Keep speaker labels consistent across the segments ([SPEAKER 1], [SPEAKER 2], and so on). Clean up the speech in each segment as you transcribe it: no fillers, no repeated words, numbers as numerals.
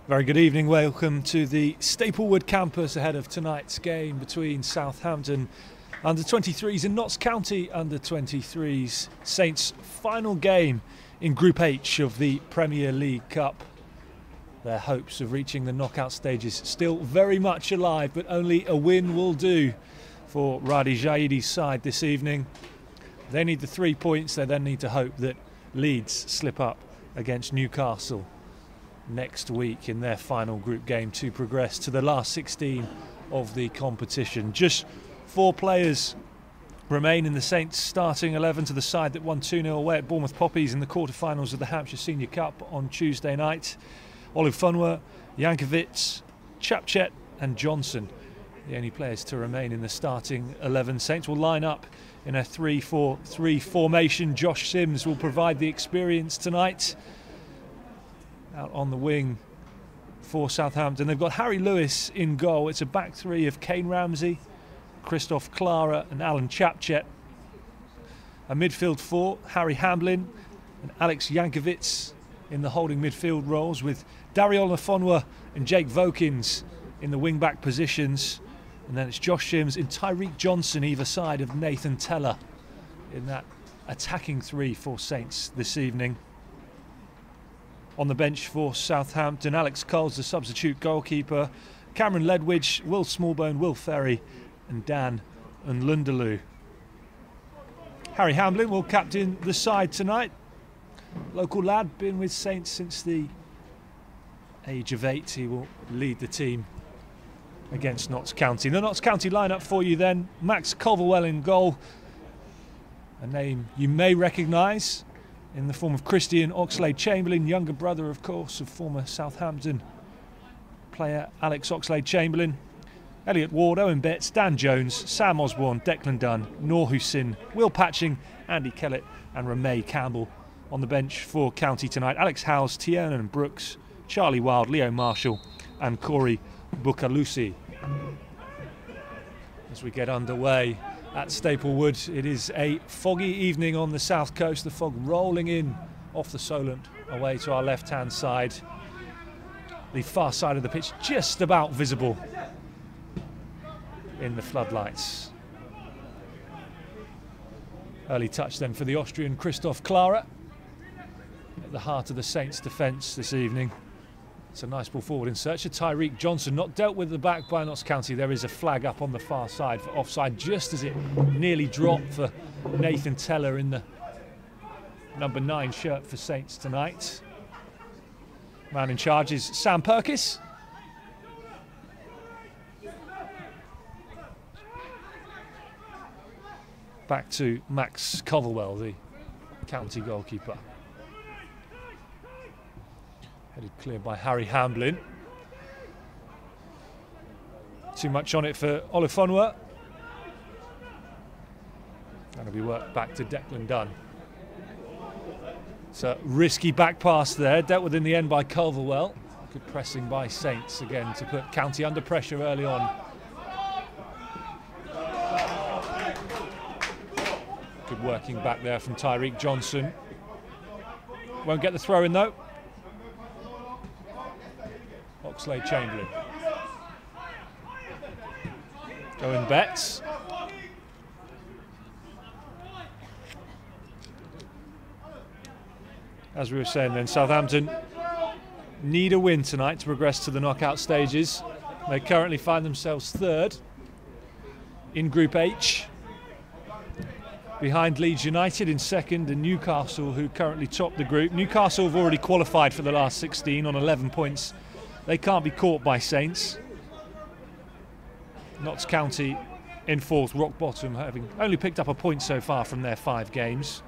[SPEAKER 1] Very good evening, welcome to the Staplewood campus ahead of tonight's game between Southampton under-23s and Notts County under-23s. Saints' final game in Group H of the Premier League Cup. Their hopes of reaching the knockout stages still very much alive, but only a win will do for Radi Jahidi's side this evening. They need the 3 points, they then need to hope that Leeds slip up against Newcastle next week in their final group game to progress to the last 16 of the competition. Just 4 players remain in the Saints starting 11 to the side that won 2-0 away at Bournemouth Poppies in the quarterfinals of the Hampshire Senior Cup on Tuesday night. Olufunwa, Jankovic, Chapchet and Johnson, the only players to remain in the starting 11. Saints will line up in a 3-4-3 formation. Josh Sims will provide the experience tonight. Out on the wing for Southampton, they've got Harry Lewis in goal. It's a back three of Kane Ramsey, Christoph Clara and Alan Chapchet. A midfield four, Harry Hamblin and Alex Jankovic in the holding midfield roles, with Daryl Olufunwa and Jake Vokins in the wing-back positions. And then it's Josh Sims and Tyreek Johnson either side of Nathan Teller in that attacking three for Saints this evening. On the bench for Southampton, Alex Cole's the substitute goalkeeper, Cameron Ledwidge, Will Smallbone, Will Ferry and Dan Nlundulu. Harry Hamblin will captain the side tonight. Local lad, been with Saints since the age of 8. He will lead the team against Notts County. The Notts County lineup for you then: Max Culverwell in goal, a name you may recognise in the form of Christian Oxlade-Chamberlain, younger brother, of course, of former Southampton player Alex Oxlade-Chamberlain. Elliot Ward, Owen Betts, Dan Jones, Sam Osborne, Declan Dunn, Noor Hussin, Will Patching, Andy Kellett and Ramey Campbell. On the bench for County tonight, Alex Howes, Tiernan Brooks, Charlie Wild, Leo Marshall and Corey Bukalusi. As we get underway at Staplewood, it is a foggy evening on the south coast, the fog rolling in off the Solent away to our left-hand side. The far side of the pitch just about visible in the floodlights. Early touch then for the Austrian Christoph Clara at the heart of the Saints' defence this evening. It's a nice ball forward in search of Tyreek Johnson, not dealt with at the back by Notts County. There is a flag up on the far side for offside just as it nearly dropped for Nathan Teller in the number 9 shirt for Saints tonight. Man in charge is Sam Perkis. Back to Max Culverwell, the County goalkeeper. Headed clear by Harry Hamblin. Too much on it for Olufunwa. That'll be worked back to Declan Dunn. It's a risky back pass there, dealt with in the end by Culverwell. Good pressing by Saints again to put County under pressure early on. Good working back there from Tyreek Johnson. Won't get the throw in though. Oxlade-Chamberlain. Owen Betts. As we were saying then, Southampton need a win tonight to progress to the knockout stages. They currently find themselves third in Group H, behind Leeds United in second and Newcastle, who currently top the group. Newcastle have already qualified for the last 16 on 11 points. They can't be caught by Saints. Notts County in fourth, rock bottom, having only picked up a point so far from their 5 games.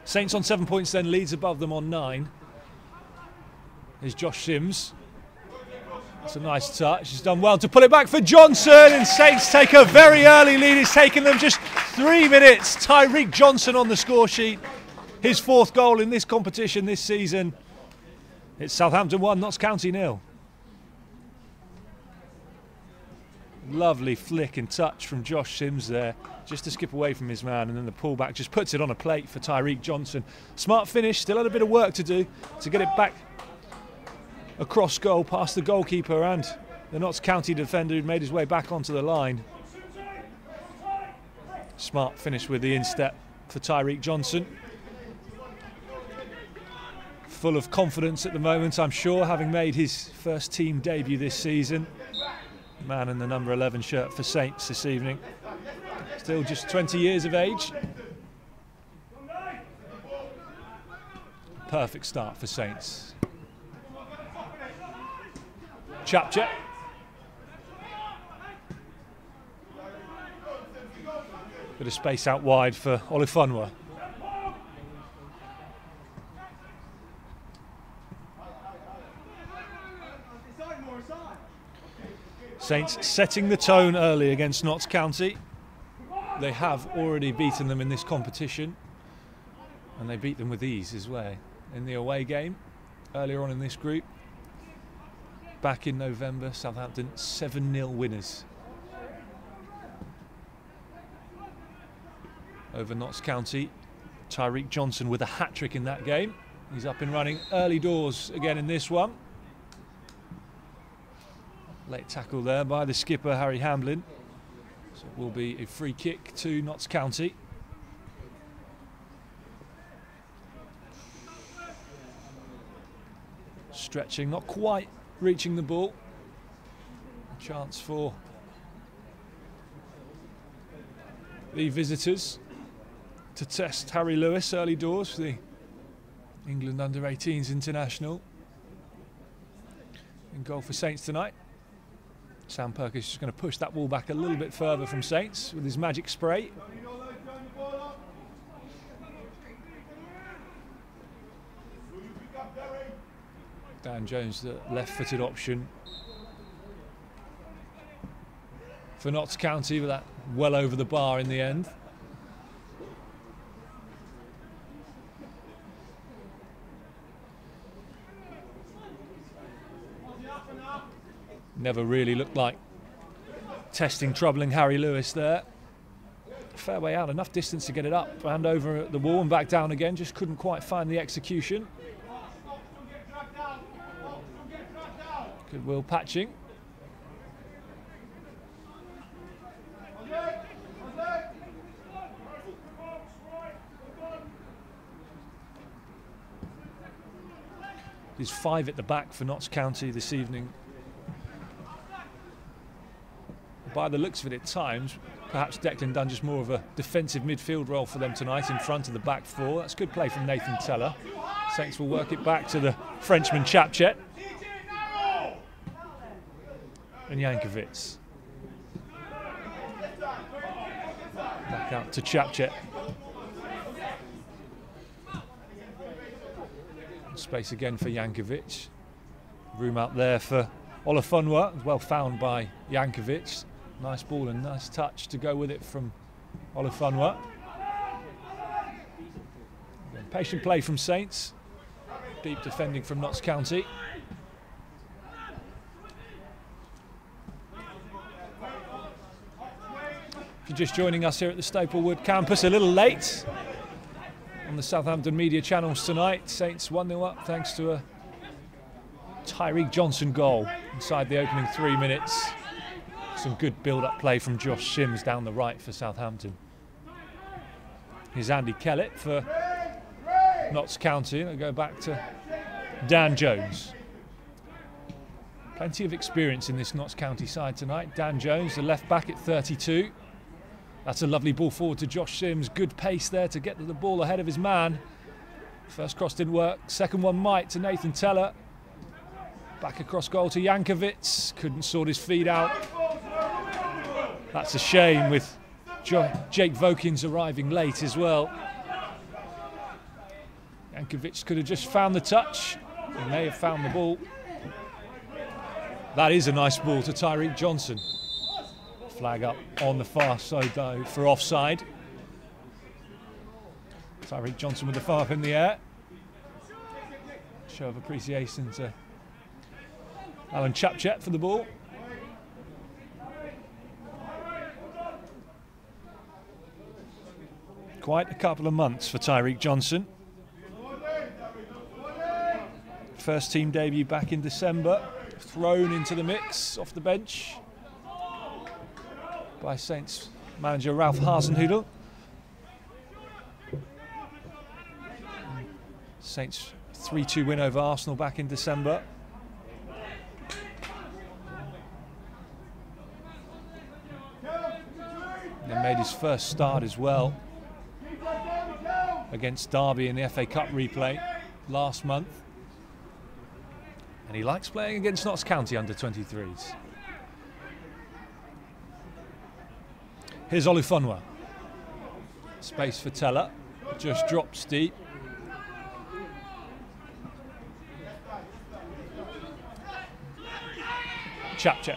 [SPEAKER 1] Saints on 7 points then, Leeds above them on 9. Here's Josh Sims. It's a nice touch. He's done well to pull it back for Johnson, and Saints take a very early lead. It's taken them just 3 minutes. Tyreek Johnson on the score sheet. His 4th goal in this competition this season. It's Southampton 1, Notts County 0. Lovely flick and touch from Josh Sims there, just to skip away from his man, and then the pullback just puts it on a plate for Tyreek Johnson. Smart finish, still had a bit of work to do to get it back across goal past the goalkeeper and the Notts County defender who made his way back onto the line. Smart finish with the instep for Tyreek Johnson. Full of confidence at the moment, I'm sure, having made his first team debut this season. Man in the number 11 shirt for Saints this evening. Still just 20 years of age. Perfect start for Saints. Chapche. Bit of space out wide for Olifunwa. Saints setting the tone early against Notts County. They have already beaten them in this competition, and they beat them with ease as well in the away game earlier on in this group. Back in November, Southampton 7-0 winners over Notts County. Tyreek Johnson with a hat-trick in that game. He's up and running early doors again in this one. Late tackle there by the skipper, Harry Hamblin. So it will be a free kick to Notts County. Stretching, not quite reaching the ball. A chance for the visitors to test Harry Lewis early doors, the England under-18s international. In goal for Saints tonight. Sam Perkins is just going to push that ball back a little bit further from Saints with his magic spray. Dan Jones, the left-footed option for Notts County, with that well over the bar in the end. Never really looked like testing, troubling Harry Lewis there. Fair way out, enough distance to get it up and over the wall and back down again, just couldn't quite find the execution. Goodwill patching. There's 5 at the back for Notts County this evening. By the looks of it at times, perhaps Declan done just more of a defensive midfield role for them tonight in front of the back 4. That's good play from Nathan Teller. Saints will work it back to the Frenchman Chapche. And Jankovic. Back out to Chapche. Space again for Jankovic. Room out there for Olifunwa, well found by Jankovic. Nice ball and nice touch to go with it from Olifunwa. Patient play from Saints. Deep defending from Notts County. If you're just joining us here at the Staplewood campus, a little late on the Southampton media channels tonight. Saints 1-0 up thanks to a Tyreek Johnson goal inside the opening 3 minutes. Some good build-up play from Josh Sims down the right for Southampton. Here's Andy Kellett for Notts County. They go back to Dan Jones. Plenty of experience in this Notts County side tonight. Dan Jones, the left back at 32. That's a lovely ball forward to Josh Sims. Good pace there to get the ball ahead of his man. First cross didn't work. Second one might to Nathan Teller. Back across goal to Jankovic. Couldn't sort his feet out. That's a shame with Jake Vokins arriving late as well. Jankovic could have just found the touch. He may have found the ball. That is a nice ball to Tyreek Johnson. Flag up on the far side though for offside. Tyreek Johnson with the far up in the air. Show of appreciation to Alan Chapche for the ball. Quite a couple of months for Tyreek Johnson. first team debut back in December, thrown into the mix off the bench by Saints manager Ralph Hasenhüttl. Saints 3-2 win over Arsenal back in December. And made his first start as well against Derby in the FA Cup replay last month. And he likes playing against Notts County under 23s. Here's Olufunwa. Space for Teller. Just drops deep. Chapchap.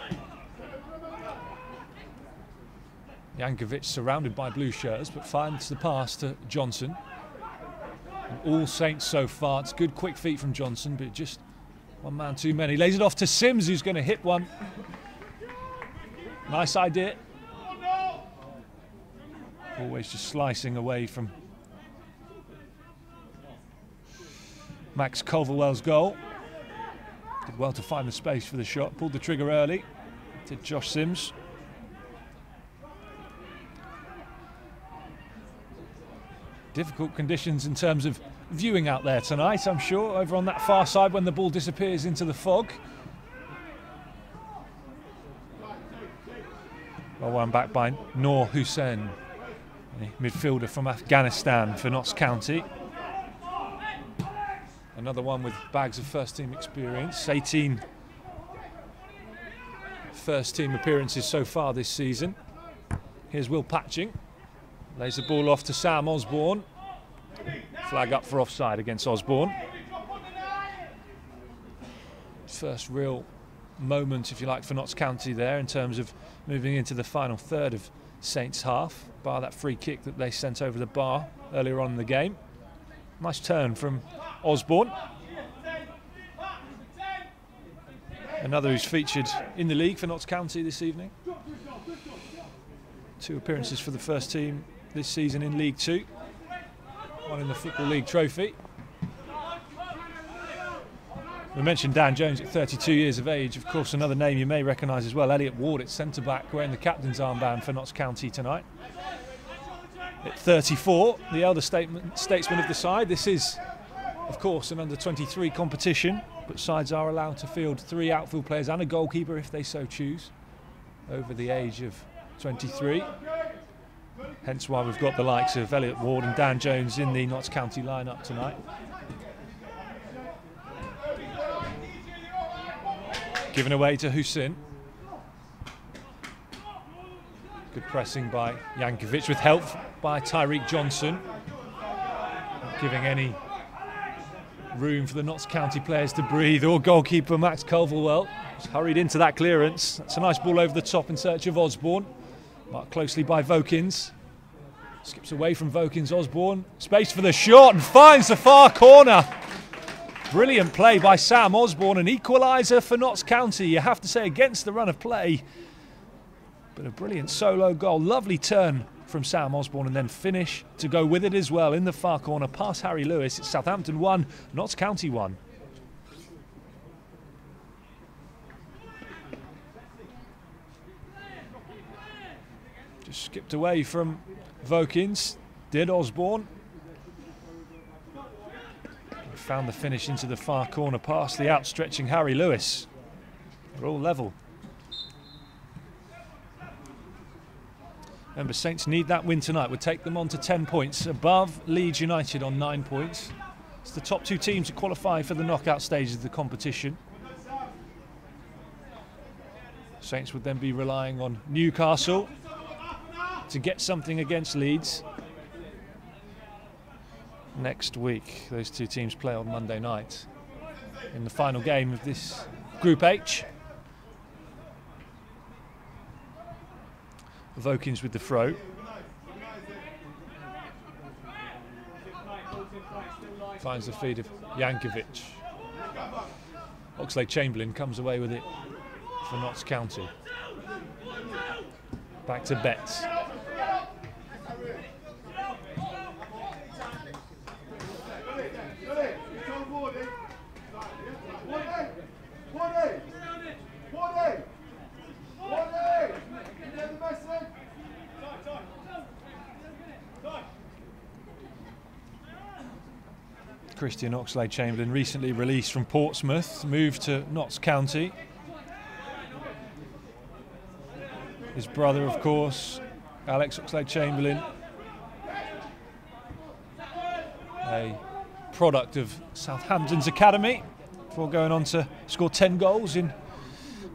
[SPEAKER 1] Jankovic surrounded by blue shirts, but finds the pass to Johnson. And all Saints so far. It's good quick feet from Johnson, but just one man too many. Lays it off to Sims, who's going to hit one. Nice idea. Always just slicing away from Max Culverwell's goal. Did well to find the space for the shot. Pulled the trigger early. Did Josh Sims. Difficult conditions in terms of viewing out there tonight, I'm sure, over on that far side when the ball disappears into the fog. Well, one back by Noor Hussain, the midfielder from Afghanistan for Notts County. Another one with bags of first team experience, 18 first team appearances so far this season. Here's Will Patching. Lays the ball off to Sam Osborne. Flag up for offside against Osborne. First real moment, if you like, for Notts County there in terms of moving into the final third of Saints' half, bar that free kick that they sent over the bar earlier on in the game. Nice turn from Osborne. Another who's featured in the league for Notts County this evening. 2 appearances for the first team this season in League 2. 1 in the Football League trophy. We mentioned Dan Jones at 32 years of age. Of course, another name you may recognise as well, Elliot Ward at centre-back, wearing the captain's armband for Notts County tonight. At 34, the elder statesman of the side. This is, of course, an under-23 competition, but sides are allowed to field 3 outfield players and a goalkeeper if they so choose, over the age of 23. Hence why we've got the likes of Elliot Ward and Dan Jones in the Notts County lineup tonight. Given away to Hussain. Good pressing by Jankovic with help by Tyreek Johnson. Not giving any room for the Notts County players to breathe, or goalkeeper Max Culverwell. Just hurried into that clearance. That's a nice ball over the top in search of Osborne. Marked closely by Vokins. Skips away from Vokins, Osborne. Space for the shot and finds the far corner. Brilliant play by Sam Osborne, an equaliser for Notts County, you have to say, against the run of play. But a brilliant solo goal. Lovely turn from Sam Osborne and then finish to go with it as well in the far corner past Harry Lewis. It's Southampton 1, Notts County 1. Just skipped away from Vokins, did Osborne. Found the finish into the far corner past the outstretching Harry Lewis. They're all level. Remember, Saints need that win tonight. Would take them on to 10 points, above Leeds United on 9 points. It's the top 2 teams to qualify for the knockout stages of the competition. Saints would then be relying on Newcastle to get something against Leeds next week. Those 2 teams play on Monday night in the final game of this Group H. Vokins with the throw. Finds the feed of Jankovic. Oxlade-Chamberlain comes away with it for Notts County. Back to Betts. Christian Oxlade-Chamberlain, recently released from Portsmouth, moved to Notts County. His brother, of course, Alex Oxlade-Chamberlain, a product of Southampton's academy, before going on to score 10 goals in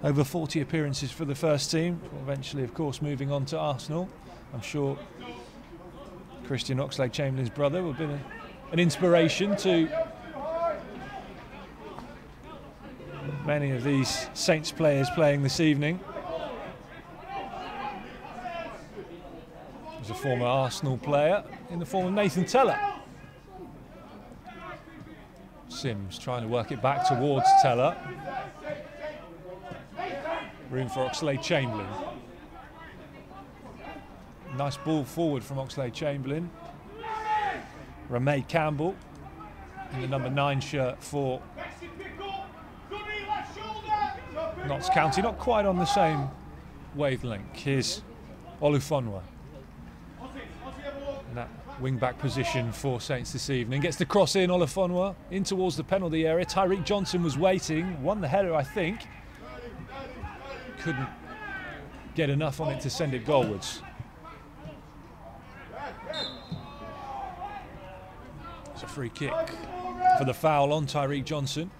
[SPEAKER 1] over 40 appearances for the first team, eventually, of course, moving on to Arsenal. I'm sure Christian Oxlade-Chamberlain's brother would have been an inspiration to many of these Saints players playing this evening. He's a former Arsenal player in the form of Nathan Teller. Sims trying to work it back towards Teller. Room for Oxlade-Chamberlain. Nice ball forward from Oxlade-Chamberlain. Ramey Campbell in the number 9 shirt for Notts County. Not quite on the same wavelength. Here's Olufonwa. In that wing-back position for Saints this evening. Gets the cross in, Olufonwa, in towards the penalty area. Tyreek Johnson was waiting. Won the header, I think. Couldn't get enough on it to send it goalwards. It's a free kick for the foul on Tyreek Johnson,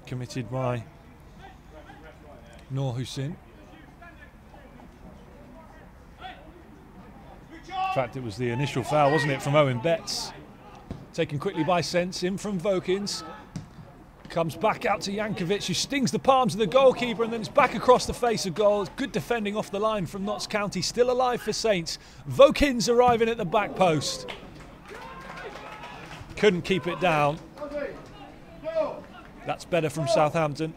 [SPEAKER 1] committed by Noor Hussein. In fact, it was the initial foul, wasn't it, from Owen Betts? Taken quickly by Sense, in from Vokins. Comes back out to Jankovic, who stings the palms of the goalkeeper, and then it's back across the face of goal. It's good defending off the line from Notts County, still alive for Saints. Vokins arriving at the back post. Couldn't keep it down. That's better from Southampton.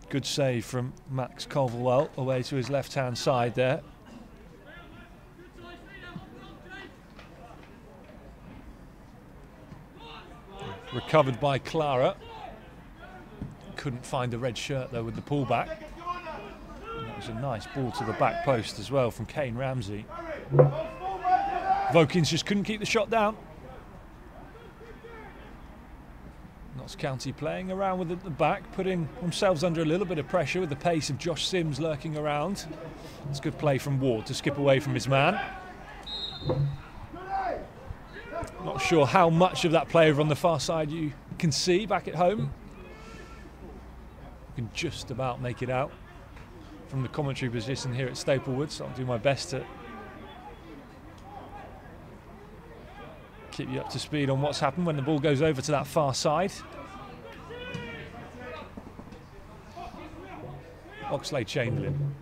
[SPEAKER 1] Good save from Max Culverwell away to his left-hand side there. Recovered by Clara. Couldn't find the red shirt though with the pullback. And that was a nice ball to the back post as well from Kane Ramsey. Vokins just couldn't keep the shot down. Notts County playing around with it at the back, putting themselves under a little bit of pressure with the pace of Josh Sims lurking around. It's good play from Ward to skip away from his man. Not sure how much of that play over on the far side you can see back at home. You can just about make it out from the commentary position here at Staplewood, so I'll do my best to keep you up to speed on what's happened when the ball goes over to that far side. Oxlade-Chamberlain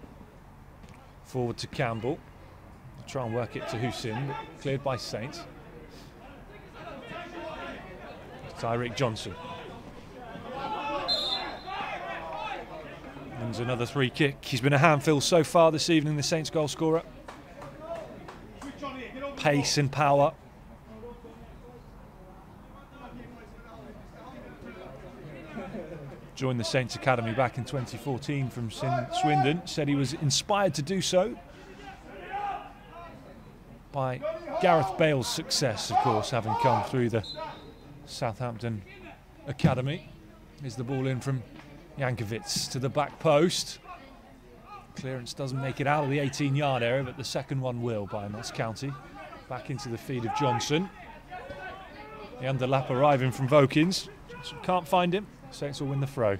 [SPEAKER 1] forward to Campbell. Try and work it to Hussein, but cleared by Saints. Tyreek Johnson. And another free kick. He's been a handful so far this evening, the Saints goal scorer. Pace and power. Joined the Saints Academy back in 2014 from Swindon. Said he was inspired to do so by Gareth Bale's success, of course, having come through the Southampton Academy. Here's the ball in from Jankovic to the back post. Clearance doesn't make it out of the 18-yard area, but the second one will by Notts County. Back into the feed of Johnson. The underlap arriving from Vokins. Johnson can't find him. Saints will win the throw.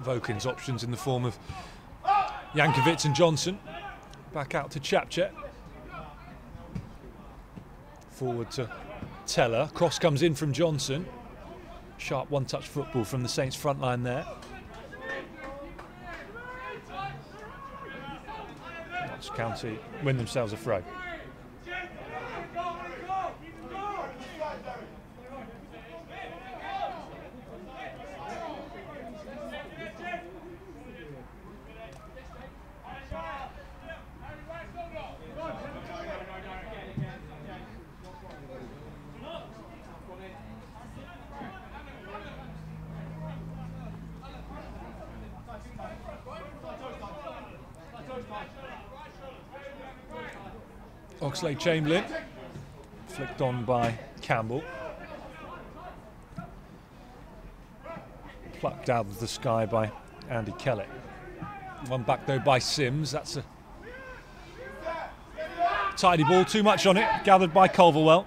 [SPEAKER 1] Vokins options in the form of Jankovic and Johnson. Back out to Chapchet. Forward to Teller. Cross comes in from Johnson. Sharp one-touch football from the Saints front line there. Notts County win themselves a throw. Oxlade-Chamberlain, flicked on by Campbell. Plucked out of the sky by Andy Kellett. One back though by Sims. That's a tidy ball, too much on it, gathered by Culverwell.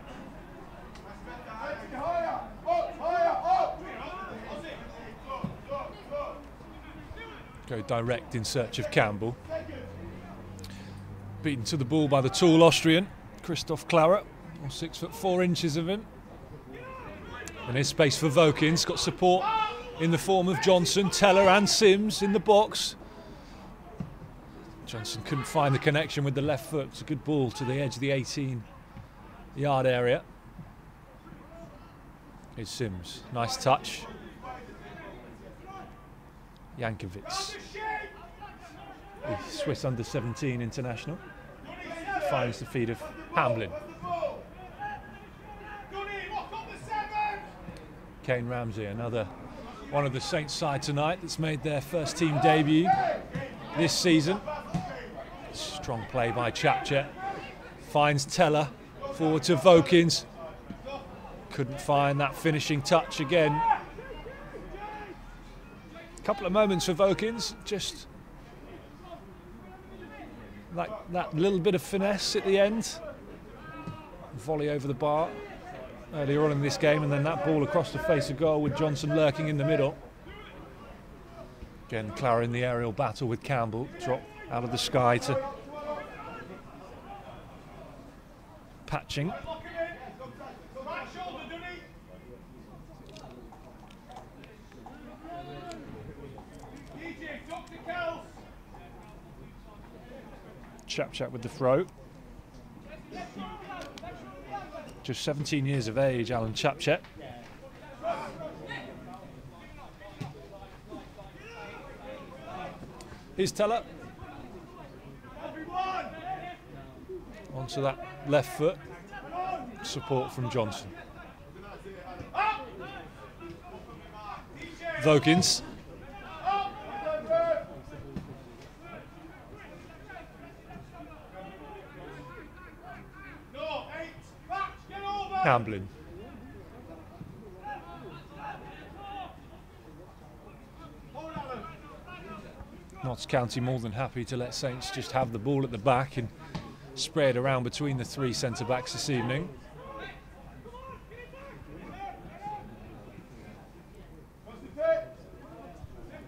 [SPEAKER 1] Go direct in search of Campbell. Beaten to the ball by the tall Austrian, Christoph Claret, or 6'4" of him. And here's space for Vokins, got support in the form of Johnson, Teller and Sims in the box. Johnson couldn't find the connection with the left foot. It's a good ball to the edge of the 18-yard area. Here's Sims, nice touch. Jankovic, the Swiss under-17 international, finds the feet of Hamblin. Kane Ramsey, another one of the Saints side tonight that's made their first team debut this season. Strong play by Chapchet. Finds Teller, forward to Vokins. Couldn't find that finishing touch again. A couple of moments for Vokins, just like that little bit of finesse at the end. Volley over the bar earlier on in this game, and then that ball across the face of goal with Johnson lurking in the middle. Again, Clara in the aerial battle with Campbell. Drop out of the sky to Patching. Chapchat with the throw. Just 17 years of age, Alan Chapchet. Here's Teller. Onto that left foot. Support from Johnson. Vokins. Hamblin. Notts County more than happy to let Saints just have the ball at the back and spray it around between the three centre-backs this evening.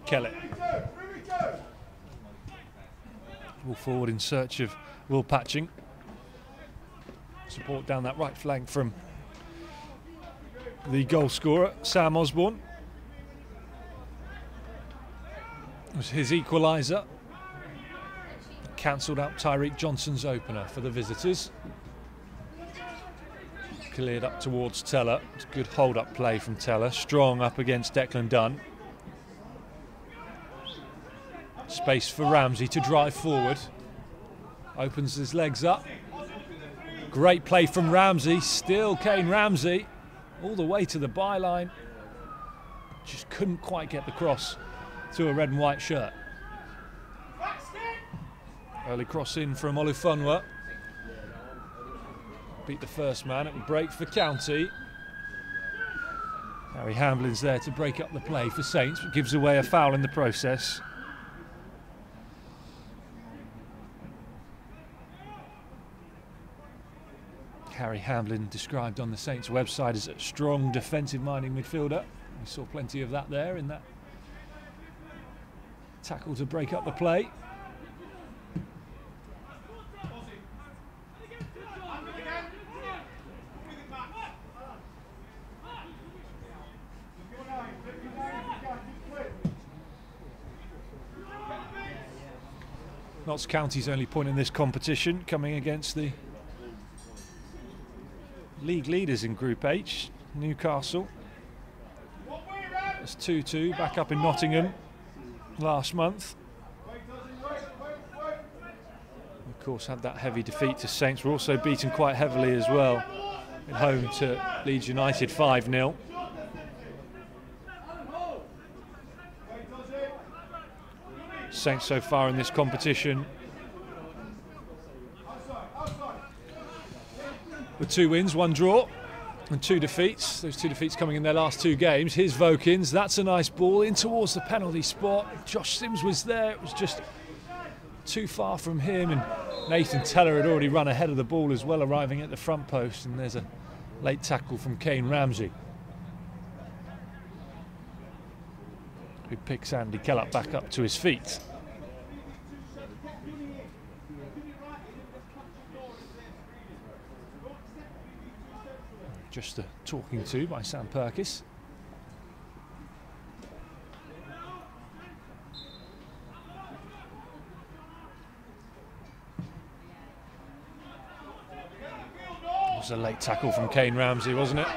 [SPEAKER 1] Kellett. Ball forward in search of Will Patching. Support down that right flank from the goal scorer, Sam Osborne. It was his equaliser. Cancelled out Tyreek Johnson's opener for the visitors. Cleared up towards Teller. It's good hold-up play from Teller. Strong up against Declan Dunn. Space for Ramsey to drive forward. Opens his legs up. Great play from Ramsey. Still Kane Ramsey. All the way to the byline. Just couldn't quite get the cross to a red and white shirt. Early cross in from Olufunwa. Beat the first man. It would break for County. Harry Hamblin's there to break up the play for Saints, but gives away a foul in the process. Harry Hamblin described on the Saints website as a strong defensive-minded midfielder. We saw plenty of that there in that tackle to break up the play. Notts County's only point in this competition, coming against the league leaders in Group H, Newcastle. It's 2-2 back up in Nottingham last month. Of course, had that heavy defeat to Saints. Were also beaten quite heavily as well at home to Leeds United 5-0. Saints so far in this competition with 2 wins, 1 draw and 2 defeats. Those 2 defeats coming in their last 2 games. Here's Vokins, that's a nice ball in towards the penalty spot. Josh Sims was there, it was just too far from him, and Nathan Teller had already run ahead of the ball as well, arriving at the front post, and there's a late tackle from Kane Ramsey, who picks Andy Kellett back up to his feet. Just a talking to by Sam Perkis. It was a late tackle from Kane Ramsey, wasn't it?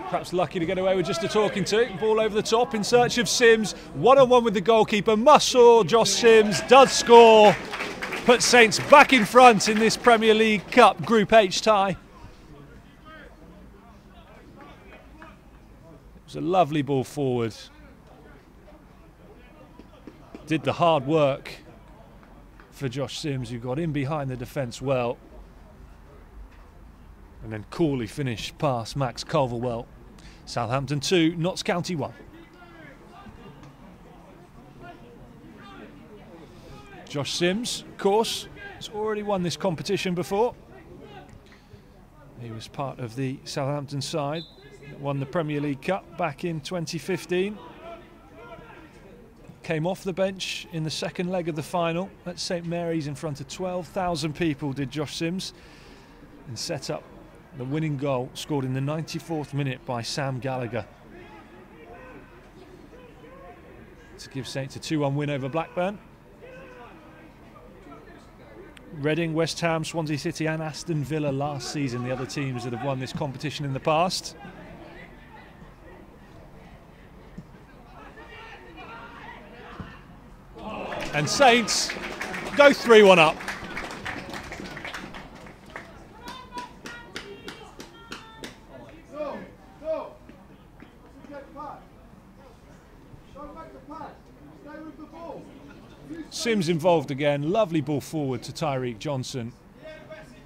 [SPEAKER 1] Perhaps lucky to get away with just a talking to. Ball over the top in search of Sims. One-on-one with the goalkeeper. Muscle, Josh Sims does score. Puts Saints back in front in this Premier League Cup Group H tie. It was a lovely ball forward. Did the hard work for Josh Sims, who got in behind the defence well. And then coolly finished past Max Culverwell. Southampton 2, Notts County 1. Josh Sims, of course, has already won this competition before. He was part of the Southampton side that won the Premier League Cup back in 2015. Came off the bench in the second leg of the final at St Mary's in front of 12,000 people, did Josh Sims, and set up the winning goal, scored in the 94th minute by Sam Gallagher, to give Saints a 2-1 win over Blackburn. Reading, West Ham, Swansea City and Aston Villa last season, the other teams that have won this competition in the past. And Saints go 3-1 up. Sims involved again, lovely ball forward to Tyreek Johnson,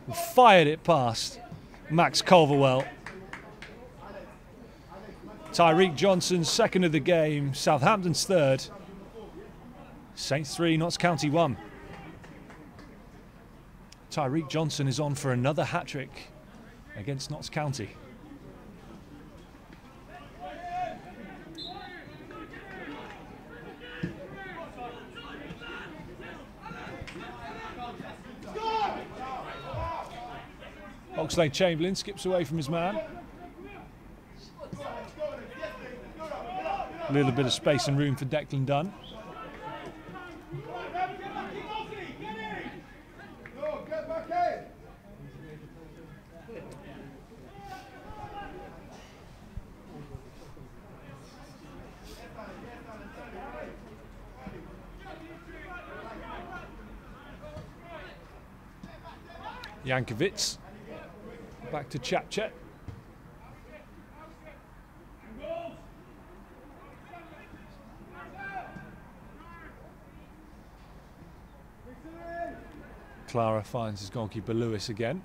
[SPEAKER 1] who fired it past Max Culverwell. Tyreek Johnson's second of the game, Southampton's third. Saints 3, Notts County 1. Tyreek Johnson is on for another hat-trick against Notts County. Oxlade-Chamberlain skips away from his man. A little bit of space and room for Declan Dunn. Jankovic. Back to Chapchet. Clara finds his goalkeeper Lewis again.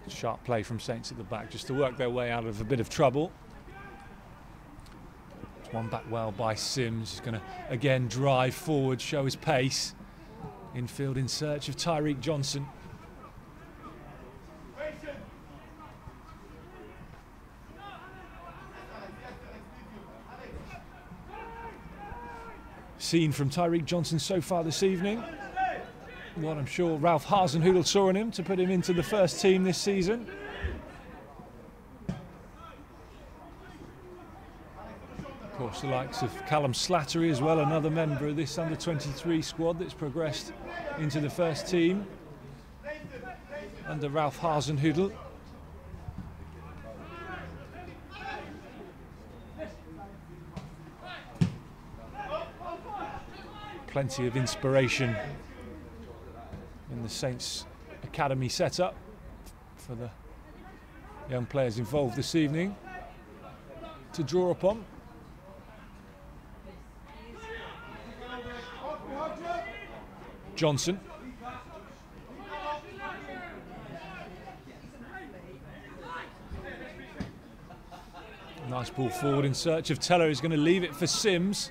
[SPEAKER 1] Sharp play from Saints at the back just to work their way out of a bit of trouble. It's one back well by Sims. He's going to again drive forward, show his pace. Infield in search of Tyreek Johnson. Seen from Tyreek Johnson so far this evening. What I'm sure Ralph Hasenhüttl saw in him to put him into the first team this season. Of course, the likes of Callum Slattery as well, another member of this under-23 squad that's progressed into the first team under Ralph Hasenhüttl. Plenty of inspiration in the Saints Academy setup for the young players involved this evening to draw upon. Johnson. Nice ball forward in search of Teller. He's going to leave it for Sims.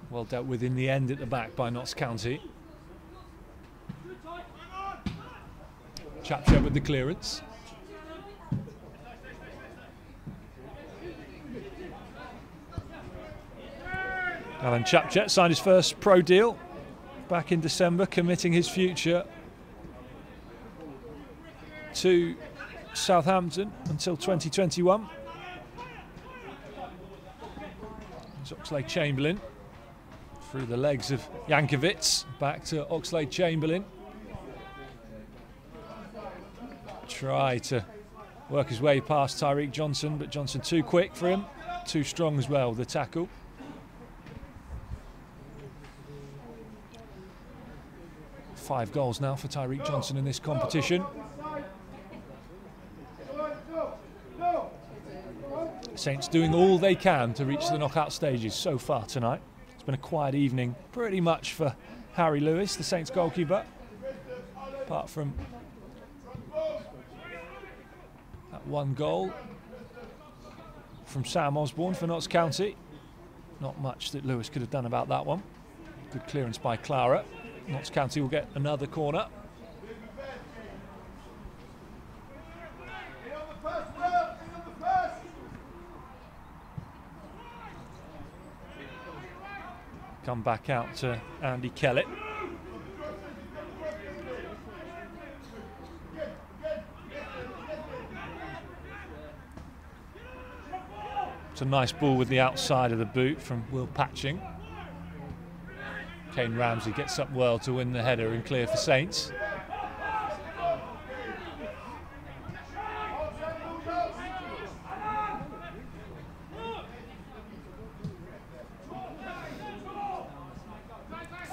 [SPEAKER 1] Well dealt with in the end at the back by Notts County. Chapchep with the clearance. Alan Chapchep signed his first pro deal back in December, committing his future to Southampton until 2021. Oxlade-Chamberlain through the legs of Jankovic, back to Oxlade-Chamberlain. Try to work his way past Tyreek Johnson, but Johnson too quick for him, too strong as well, the tackle. Five goals now for Tyreek Johnson in this competition. Saints doing all they can to reach the knockout stages so far tonight. It's been a quiet evening pretty much for Harry Lewis, the Saints goalkeeper, apart from that one goal from Sam Osborne for Notts County. Not much that Lewis could have done about that one. Good clearance by Clara. Notts County will get another corner. Come back out to Andy Kellett. It's a nice ball with the outside of the boot from Will Patching. Kane Ramsey gets up well to win the header and clear for Saints.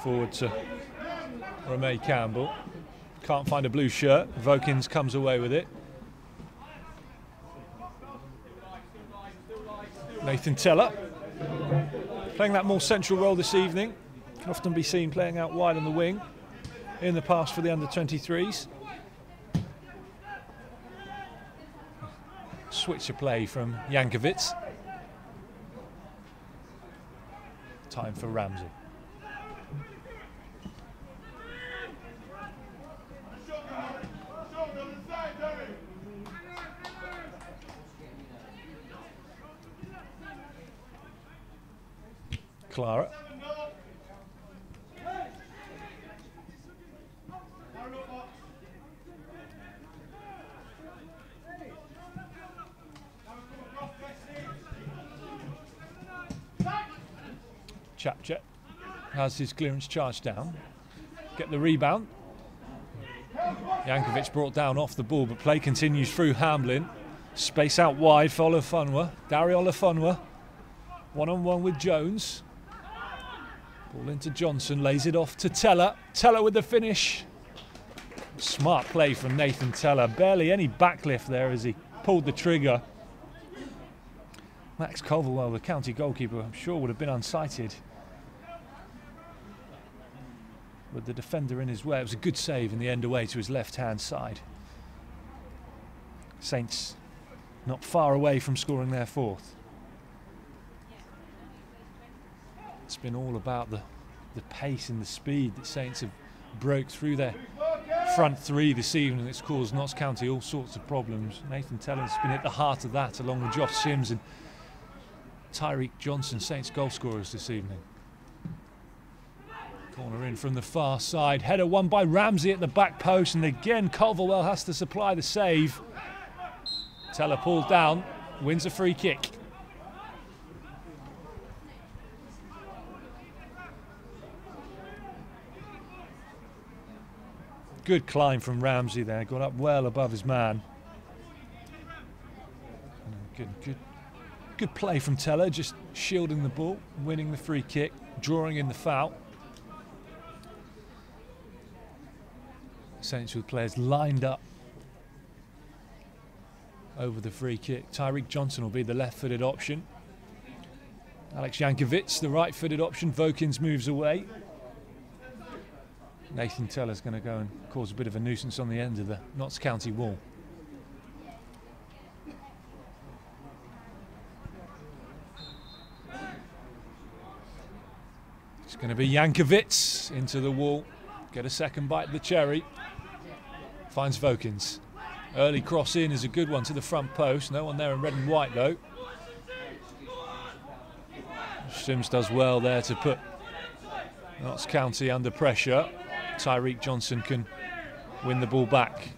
[SPEAKER 1] Forward to Romay Campbell. Can't find a blue shirt. Vokins comes away with it. Nathan Teller playing that more central role this evening. Can often be seen playing out wide on the wing in the past for the under-23s. Switch of play from Jankovic. Time for Ramsey. Clara. Chapchep has his clearance charged down. Get the rebound. Jankovic brought down off the ball, but play continues through Hamlin. Space out wide for Olafunwa. Dario Olafunwa. One-on-one with Jones. Ball into Johnson, lays it off to Teller. Teller with the finish. Smart play from Nathan Teller. Barely any backlift there as he pulled the trigger. Max Culverwell, the county goalkeeper, I'm sure would have been unsighted with the defender in his way. It was a good save in the end away to his left-hand side. Saints not far away from scoring their fourth. It's been all about the pace and the speed that Saints have broke through their front three this evening. It's caused Notts County all sorts of problems. Nathan Teller's been at the heart of that, along with Josh Sims and Tyreek Johnson, Saints goal scorers this evening. Corner in from the far side. Header won by Ramsey at the back post, and again Culverwell has to supply the save. Teller pulled down, wins a free kick. Good climb from Ramsey there, got up well above his man. Good play from Teller, just shielding the ball, winning the free kick, drawing in the foul. Saints with players lined up over the free kick. Tyreek Johnson will be the left-footed option. Alex Jankovic, the right-footed option. Vokins moves away. Nathan Teller's going to go and cause a bit of a nuisance on the end of the Notts County wall. going to be Jankovic into the wall. Get a second bite of the cherry. Finds Vokins. Early cross in is a good one to the front post. No one there in red and white though. Sims does well there to put Notts County under pressure. Tyreek Johnson can win the ball back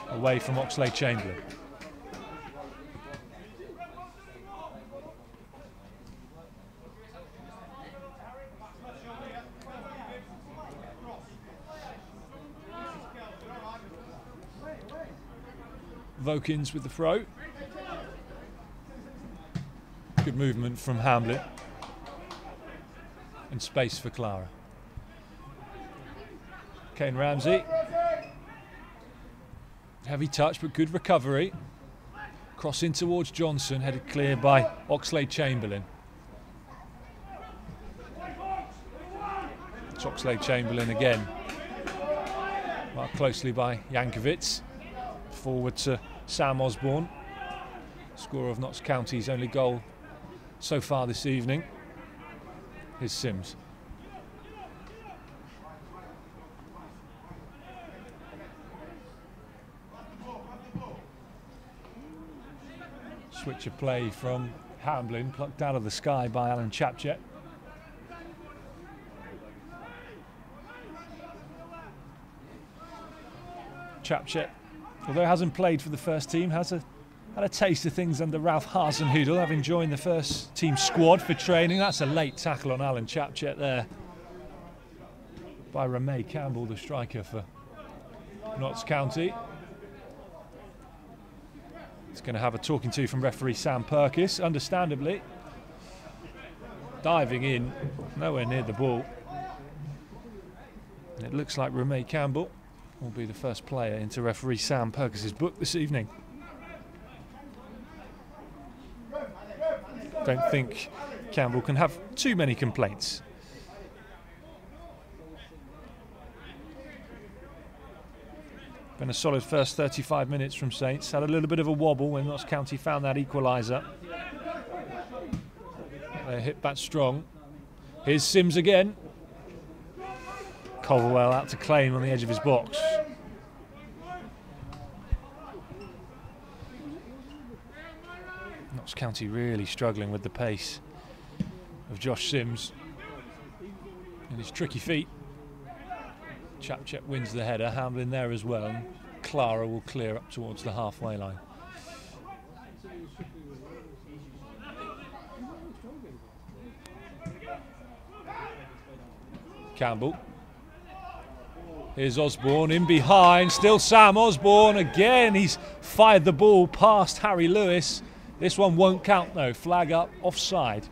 [SPEAKER 1] away from Oxlade-Chamberlain. Vokins with the throw. Good movement from Hamblin. And space for Clara. Kane Ramsey. Heavy touch, but good recovery. Cross in towards Johnson, headed clear by Oxlade-Chamberlain. It's Oxlade-Chamberlain again. Marked closely by Jankovic. Forward to Sam Osborne. Scorer of Notts County's only goal so far this evening. Here's Sims. Switch of play from Hamblin, plucked out of the sky by Alan Chapchet. Chapchet, although hasn't played for the first team, had a taste of things under Ralph Hasenhudel, having joined the first team squad for training. That's a late tackle on Alan Chapchet there by Ramey Campbell, the striker for Notts County. It's going to have a talking to from referee Sam Perkis, understandably. Diving in, nowhere near the ball. And it looks like Ramey Campbell will be the first player into referee Sam Perkis' book this evening. Don't think Campbell can have too many complaints. Been a solid first 35 minutes from Saints. Had a little bit of a wobble when Notts County found that equaliser. They hit back strong. Here's Sims again. Culverwell out to claim on the edge of his box. Notts County really struggling with the pace of Josh Sims and his tricky feet. Chapchet wins the header, Hamblin there as well, and Clara will clear up towards the halfway line. Campbell. Here's Osborne in behind, still Sam Osborne again. He's fired the ball past Harry Lewis. This one won't count though, flag up, offside.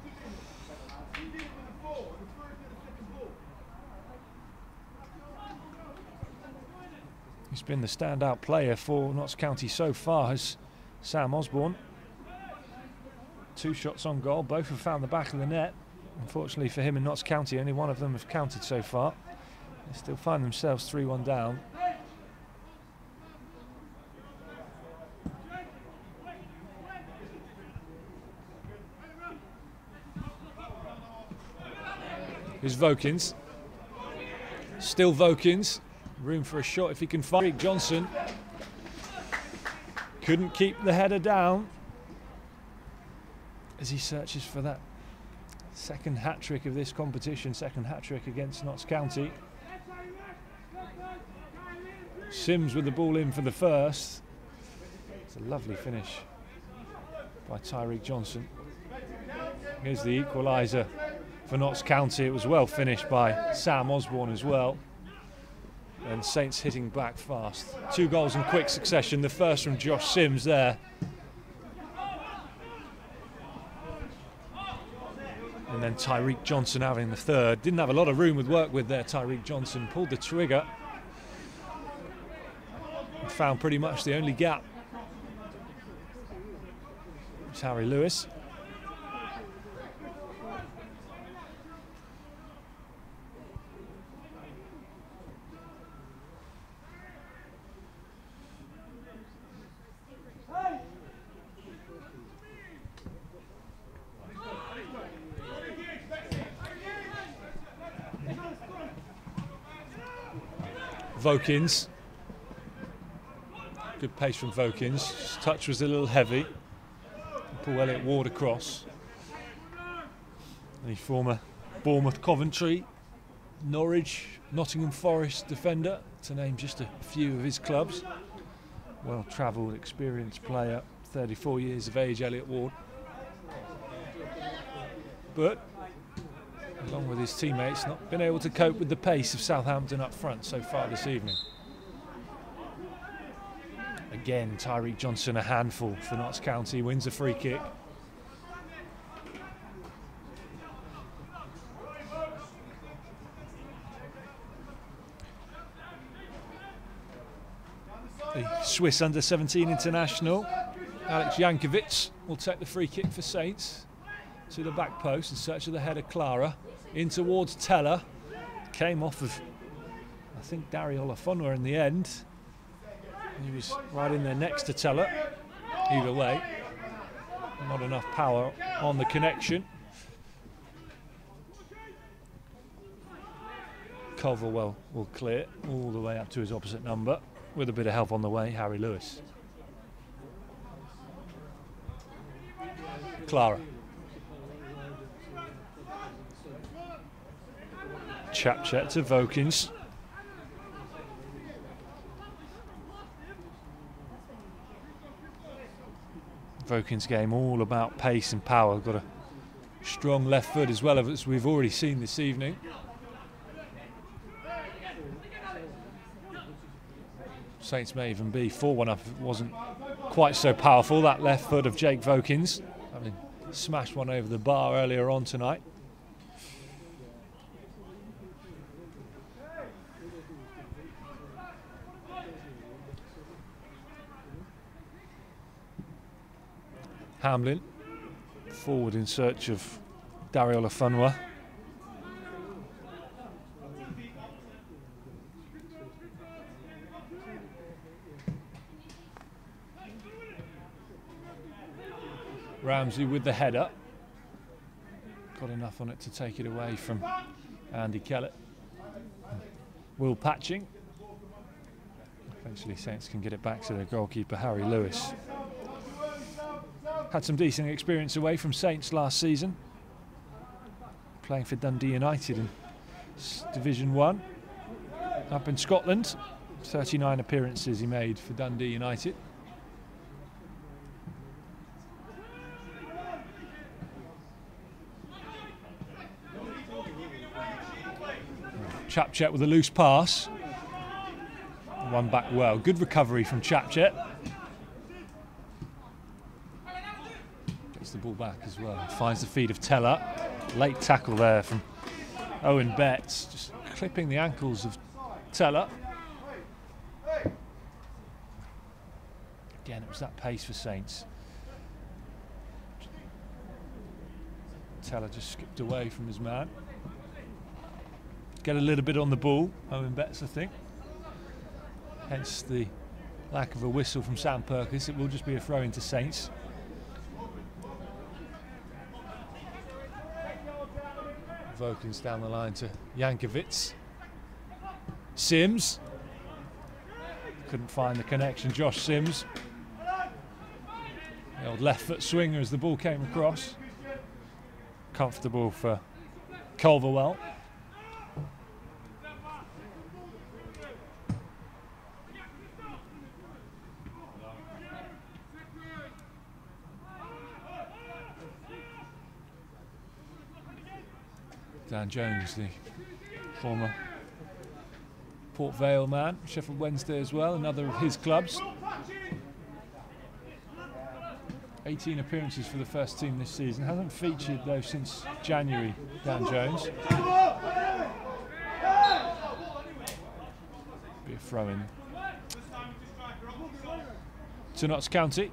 [SPEAKER 1] He's been the standout player for Notts County so far, has Sam Osborne. 2 shots on goal, both have found the back of the net. Unfortunately for him in Notts County, only one of them have counted so far. They still find themselves 3-1 down. Here's Vokins. Still Vokins. Room for a shot if he can find Tyreek Johnson. Couldn't keep the header down as he searches for that second hat-trick of this competition, second hat-trick against Notts County. Sims with the ball in for the first. It's a lovely finish by Tyreek Johnson. Here's the equaliser for Notts County. It was well finished by Sam Osborne as well. And Saints hitting back fast. 2 goals in quick succession. The first from Josh Sims there. And then Tyreek Johnson having the third. Didn't have a lot of room with work with there, Tyreek Johnson. Pulled the trigger. And found pretty much the only gap. It's Harry Lewis. Vokins. Good pace from Vokins. His touch was a little heavy. Paul Elliott-Ward across. The former Bournemouth, Coventry, Norwich, Nottingham Forest defender, to name just a few of his clubs. Well-travelled, experienced player, 34 years of age, Elliott-Ward. But, along with his teammates, not been able to cope with the pace of Southampton up front so far this evening. Again, Tyreek Johnson a handful for Notts County, wins a free kick. The Swiss under-17 international, Alex Jankovic, will take the free kick for Saints to the back post in search of the header. Clara in towards Teller, came off of, I think, Dario Olafonwa in the end. He was right in there next to Teller. Either way, not enough power on the connection. Culverwell will clear all the way up to his opposite number, with a bit of help on the way, Harry Lewis. Clara. Chapchet to Vokins. Vokins' game all about pace and power. Got a strong left foot as well, as we've already seen this evening. Saints may even be 4-1 up if it wasn't quite so powerful. That left foot of Jake Vokins, having smashed one over the bar earlier on tonight. Hamlin forward in search of Dario Olafonwa. Ramsey with the header. Got enough on it to take it away from Andy Kellett. Will Patching. Eventually Saints can get it back to their goalkeeper, Harry Lewis. Had some decent experience away from Saints last season, playing for Dundee United in Division 1 up in Scotland. 39 appearances he made for Dundee United. Chapchet with a loose pass. One back well. Good recovery from Chapchet. Gets the ball back as well. Finds the feet of Teller. Late tackle there from Owen Betts. Just clipping the ankles of Teller. Again, it was that pace for Saints. Teller just skipped away from his man. Get a little bit on the ball, Owen Betts, I think. Hence the lack of a whistle from Sam Perkins. It will just be a throw into Saints. Vokins down the line to Jankovic. Sims. Couldn't find the connection, Josh Sims. The old left foot swinger as the ball came across. Comfortable for Culverwell. Dan Jones, the former Port Vale man, Sheffield Wednesday as well, another of his clubs. 18 appearances for the first team this season. Hasn't featured though since January, Dan Jones. Be a throw-in to Notts County.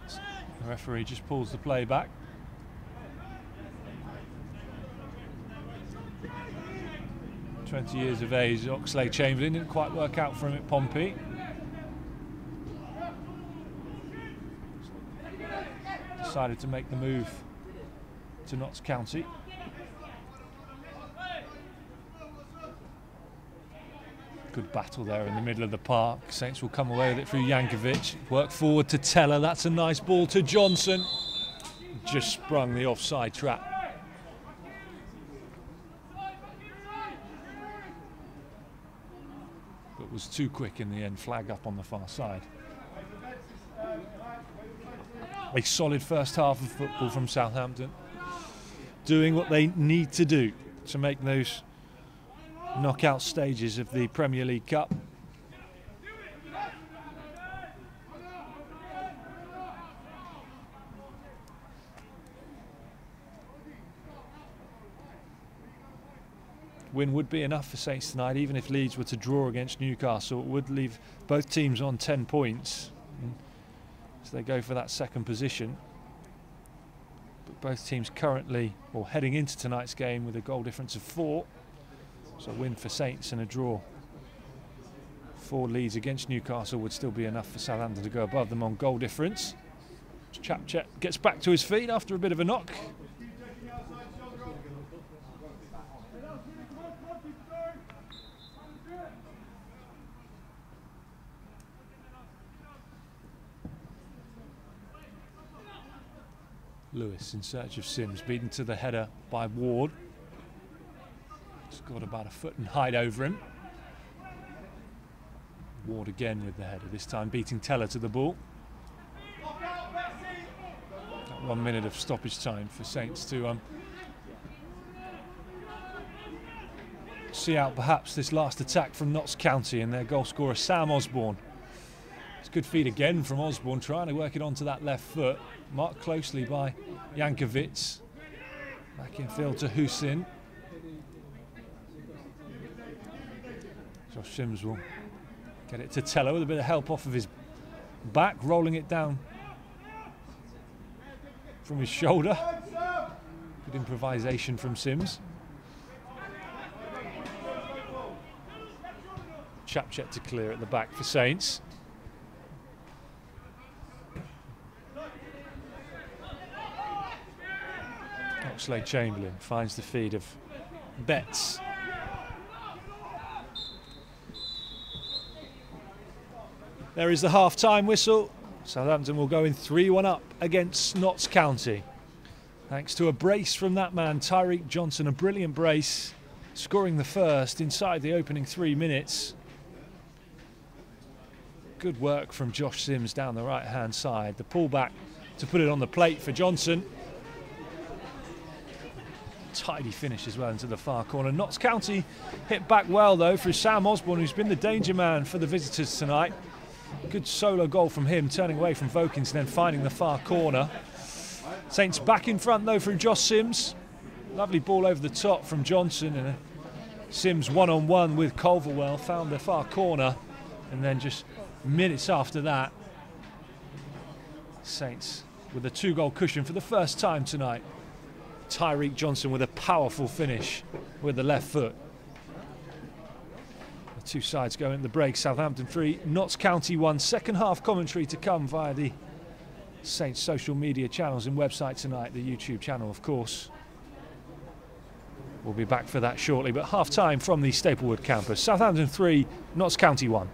[SPEAKER 1] The referee just pulls the play back. ...20 years of age, Oxlade-Chamberlain, didn't quite work out for him at Pompey. Decided to make the move to Notts County. Good battle there in the middle of the park. Saints will come away with it through Jankovic. Work forward to Teller. That's a nice ball to Johnson. Just sprung the offside trap. But was too quick in the end. Flag up on the far side. A solid first half of football from Southampton. Doing what they need to do to make those knockout stages of the Premier League Cup. Win would be enough for Saints tonight, even if Leeds were to draw against Newcastle. It would leave both teams on 10 points as they go for that second position. But both teams currently, or heading into tonight's game, with a goal difference of 4. So a win for Saints and a draw for Leeds against Newcastle would still be enough for Southampton to go above them on goal difference. Chapchet gets back to his feet after a bit of a knock. Lewis in search of Sims, beaten to the header by Ward. He's got about a foot and height over him. Ward again with the header, this time beating Teller to the ball. 1 minute of stoppage time for Saints to see out perhaps this last attack from Notts County and their goal scorer Sam Osborne. It's good feed again from Osborne, trying to work it onto that left foot. Marked closely by Jankovic. Back in field to Hussein. Josh Sims will get it to Teller with a bit of help off of his back, rolling it down from his shoulder. Good improvisation from Sims. Chapchet to clear at the back for Saints. Oxlade-Chamberlain finds the feed of Betts. There is the half-time whistle. Southampton will go in 3-1 up against Notts County. Thanks to a brace from that man, Tyreek Johnson, a brilliant brace, scoring the first inside the opening 3 minutes. Good work from Josh Sims down the right-hand side. The pullback to put it on the plate for Johnson. Tidy finish as well into the far corner. Notts County hit back well though through Sam Osborne, who's been the danger man for the visitors tonight. Good solo goal from him, turning away from Vokins and then finding the far corner. Saints back in front though through Josh Sims. Lovely ball over the top from Johnson, and Sims one-on-one with Culverwell, found the far corner, and then just minutes after that, Saints with a 2-goal cushion for the first time tonight. Tyreek Johnson with a powerful finish with the left foot. The two sides go into the break. Southampton 3, Notts County 1. Second half commentary to come via the Saints social media channels and website tonight, the YouTube channel of course. We'll be back for that shortly, but half time from the Staplewood campus. Southampton 3, Notts County 1.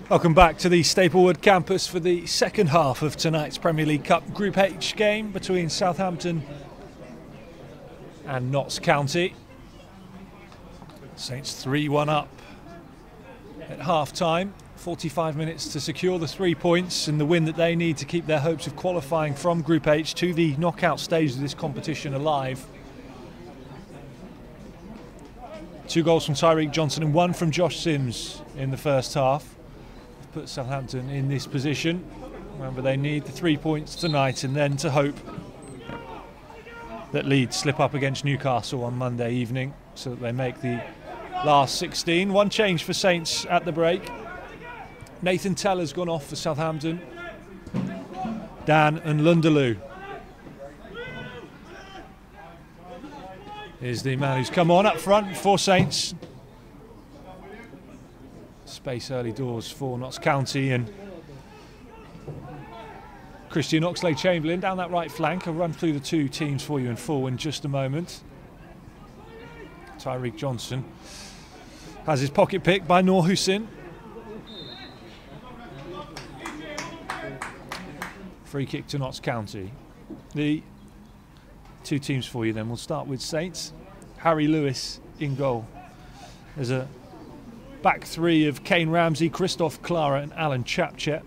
[SPEAKER 1] Welcome back to the Staplewood campus for the second half of tonight's Premier League Cup Group H game between Southampton and Notts County. Saints 3-1 up at half-time. 45 minutes to secure the 3 points and the win that they need to keep their hopes of qualifying from Group H to the knockout stage of this competition alive. 2 goals from Tyreek Johnson and 1 from Josh Sims in the first half. Put Southampton in this position. Remember, they need the 3 points tonight and then to hope that Leeds slip up against Newcastle on Monday evening so that they make the last 16. One change for Saints at the break. Nathan Teller's gone off for Southampton. Dan and Lunderloo. Here's the man who's come on up front for Saints. Space early doors for Notts County and Christian Oxlade-Chamberlain down that right flank. I'll run through the 2 teams for you in full in just a moment. Tyreek Johnson has his pocket picked by Noor Hussein. Free kick to Notts County. The 2 teams for you then. We'll start with Saints. Harry Lewis in goal. There's a back 3 of Kane Ramsey, Christoph Clara and Alan Chapchet.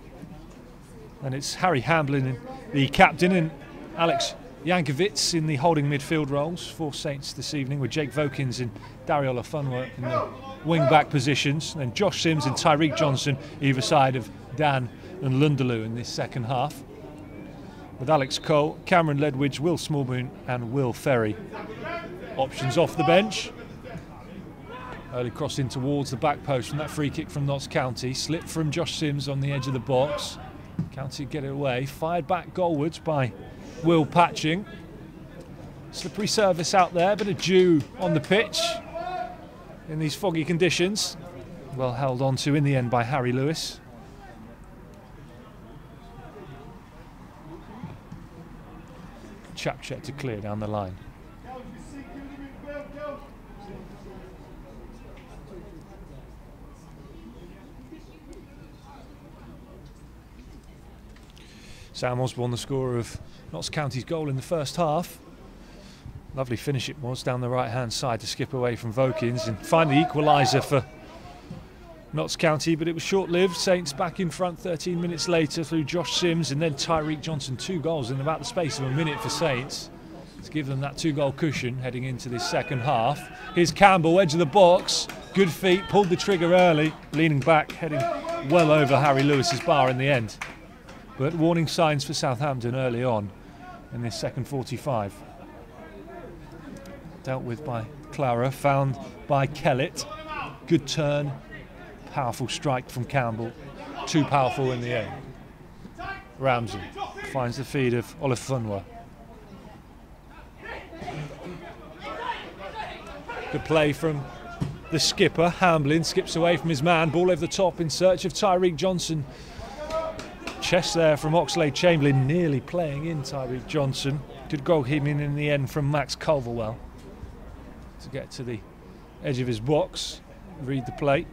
[SPEAKER 1] And it's Harry Hamblin, the captain, and Alex Jankovic in the holding midfield roles for Saints this evening, with Jake Vokins and Dario Lafunwa in the wing-back positions. And Josh Sims and Tyreek Johnson either side of Dan and Lunderloo in this second half, with Alex Cole, Cameron Ledwidge, Will Smallboon and Will Ferry. Options off the bench. Early cross in towards the back post from that free kick from Notts County. Slip from Josh Sims on the edge of the box. County get it away. Fired back goalwards by Will Patching. Slippery service out there, bit of dew on the pitch in these foggy conditions. Well held on to in the end by Harry Lewis. Chapchet to clear down the line. Sam Osborne, the scorer of Notts County's goal in the first half. Lovely finish it was down the right hand side to skip away from Vokins and find the equaliser for Notts County, but it was short lived. Saints back in front 13 minutes later through Josh Sims and then Tyreek Johnson. 2 goals in about the space of a minute for Saints to give them that 2-goal cushion heading into this second half. Here's Campbell, edge of the box, good feet, pulled the trigger early, leaning back, heading well over Harry Lewis's bar in the end. But warning signs for Southampton early on in this second 45. Dealt with by Clara, found by Kellett. Good turn, powerful strike from Campbell. Too powerful in the end. Ramsey finds the feed of Olafunwa. Good play from the skipper. Hamblin skips away from his man. Ball over the top in search of Tyreek Johnson. Chest there from Oxlade-Chamberlain, nearly playing in Tyreek Johnson. Good goal him in the end from Max Culverwell to get to the edge of his box, read the play.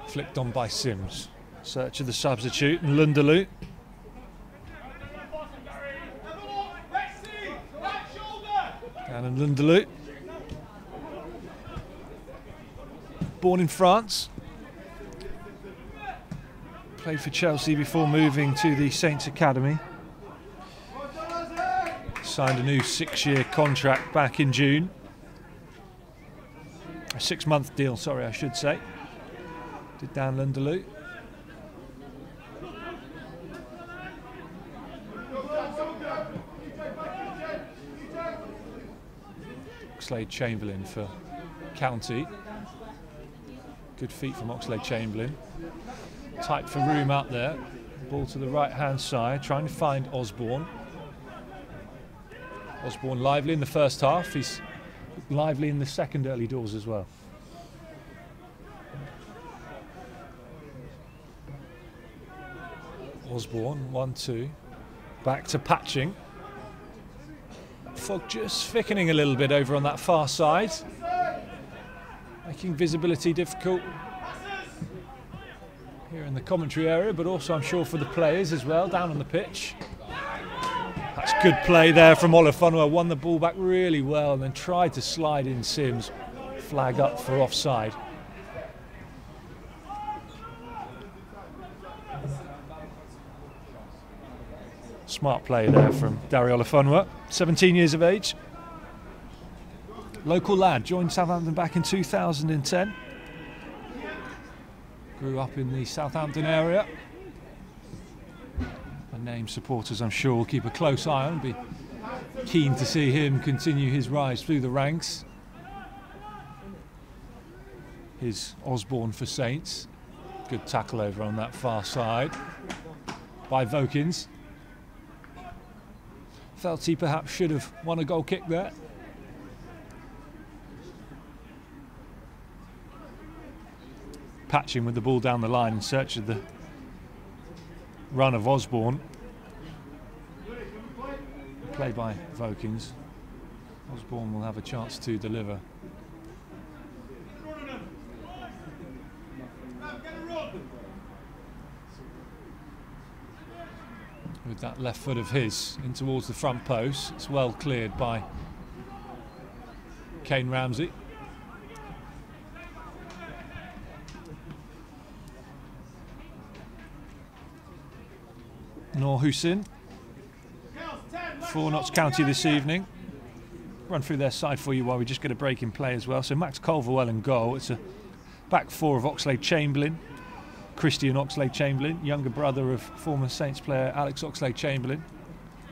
[SPEAKER 1] Flicked on by Sims. Search of the substitute and Lunderloo. Down and Lunderloo. Born in France, played for Chelsea before moving to the Saints Academy. Signed a new 6-year contract back in June. A 6-month deal, sorry, I should say. Did Dan Lunderloo. Oxlade-Chamberlain for County. Good feet from Oxlade-Chamberlain. Tight for room out there. Ball to the right-hand side, trying to find Osborne. Osborne lively in the first half. He's lively in the second early doors as well. Osborne, 1-2. Back to Patching. Fog just thickening a little bit over on that far side. making visibility difficult here in the commentary area, but also I'm sure for the players as well down on the pitch. That's good play there from Olafunwa, won the ball back really well and then tried to slide in Sims. Flag up for offside. Smart play there from Dari Olafunwa, 17 years of age. Local lad, joined Southampton back in 2010. Grew up in the Southampton area. A name supporters, I'm sure, will keep a close eye on. Be keen to see him continue his rise through the ranks. Here's Osborne for Saints. Good tackle over on that far side by Vokins. Felt he perhaps should have won a goal kick there. Patching with the ball down the line in search of the run of Osborne. Play by Vokins. Osborne will have a chance to deliver. With that left foot of his in towards the front post, it's well cleared by Kane Ramsey. Noor Hussein for Notts County this evening. Run through their side for you while we just get a break in play as well. So Max Culverwell in goal. It's a back four of Oxlade-Chamberlain. Christian Oxlade-Chamberlain, younger brother of former Saints player Alex Oxlade-Chamberlain.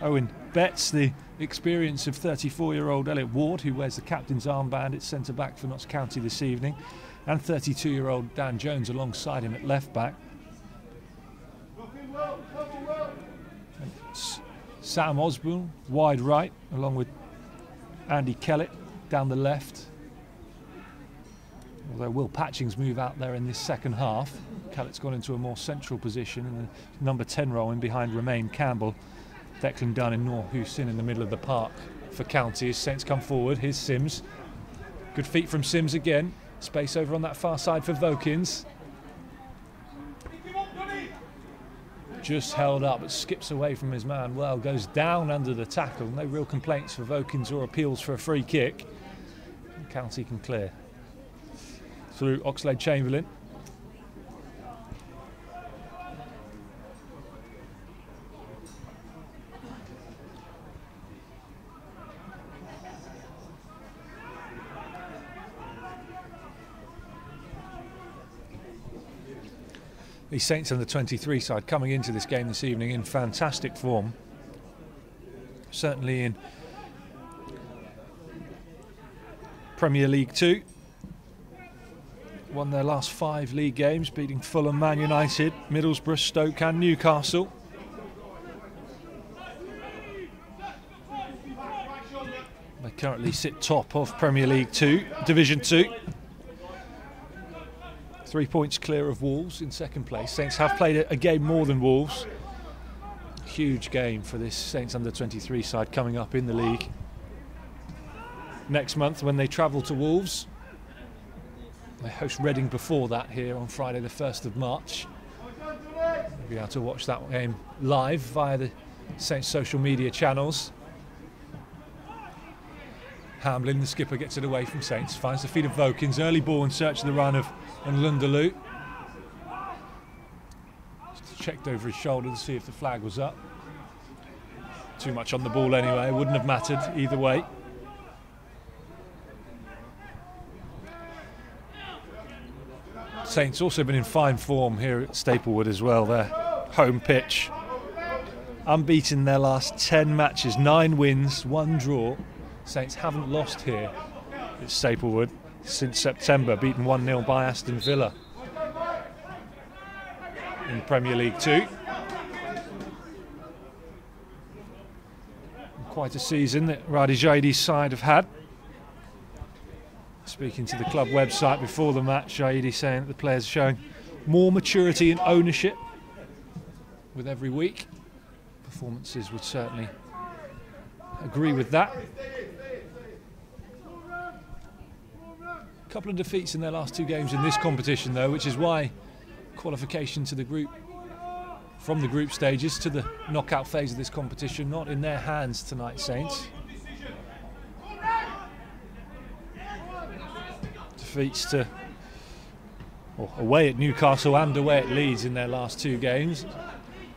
[SPEAKER 1] Owen Betts, the experience of 34-year-old Elliot Ward, who wears the captain's armband at centre-back for Notts County this evening. And 32-year-old Dan Jones alongside him at left-back. Sam Osborne, wide right, along with Andy Kellett down the left. Although Will Patchings move out there in this second half. Kellett's gone into a more central position in the number 10 role in behind Romain Campbell. Declan Dunn and Noor Hussein in the middle of the park for County as Saints come forward. Here's Sims. Good feet from Sims again. Space over on that far side for Vokins. Just held up, but skips away from his man well, goes down under the tackle. No real complaints for Vokins or appeals for a free kick. County can clear. Through Oxlade-Chamberlain. The Saints under 23 side coming into this game this evening in fantastic form. Certainly in Premier League 2. Won their last 5 league games, beating Fulham, Man United, Middlesbrough, Stoke and Newcastle. They currently sit top of Premier League 2, Division 2. 3 points clear of Wolves in second place. Saints have played a game more than Wolves. Huge game for this Saints under 23 side coming up in the league. Next month when they travel to Wolves. They host Reading before that here on Friday the 1st of March. You'll be able to watch that game live via the Saints social media channels. Hamlin, the skipper, gets it away from Saints, finds the feet of Vokins, early ball in search of the run of Nlundulu. Just checked over his shoulder to see if the flag was up. Too much on the ball anyway, wouldn't have mattered either way. Saints also been in fine form here at Staplewood as well, their home pitch. Unbeaten their last 10 matches, 9 wins, 1 draw. Saints haven't lost here at Staplewood since September, beaten 1-0 by Aston Villa in Premier League 2. Quite a season that Radi Jahidi's side have had. Speaking to the club website before the match, Jahidi saying that the players are showing more maturity and ownership with every week. Performances would certainly agree with that. A couple of defeats in their last 2 games in this competition though, which is why qualification to the group, from the group stages to the knockout phase of this competition, not in their hands tonight, Saints. Defeats to, away at Newcastle and away at Leeds in their last 2 games.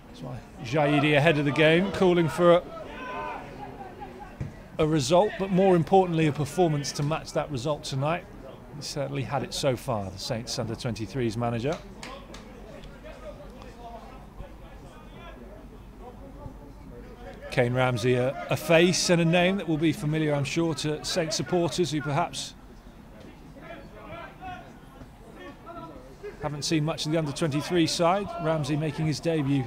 [SPEAKER 1] That's why Jaidi ahead of the game, calling for a result, but more importantly a performance to match that result tonight. He certainly had it so far, the Saints under-23s manager. Kane Ramsey, a face and a name that will be familiar, I'm sure, to Saints supporters who perhaps haven't seen much of the under-23 side. Ramsey making his debut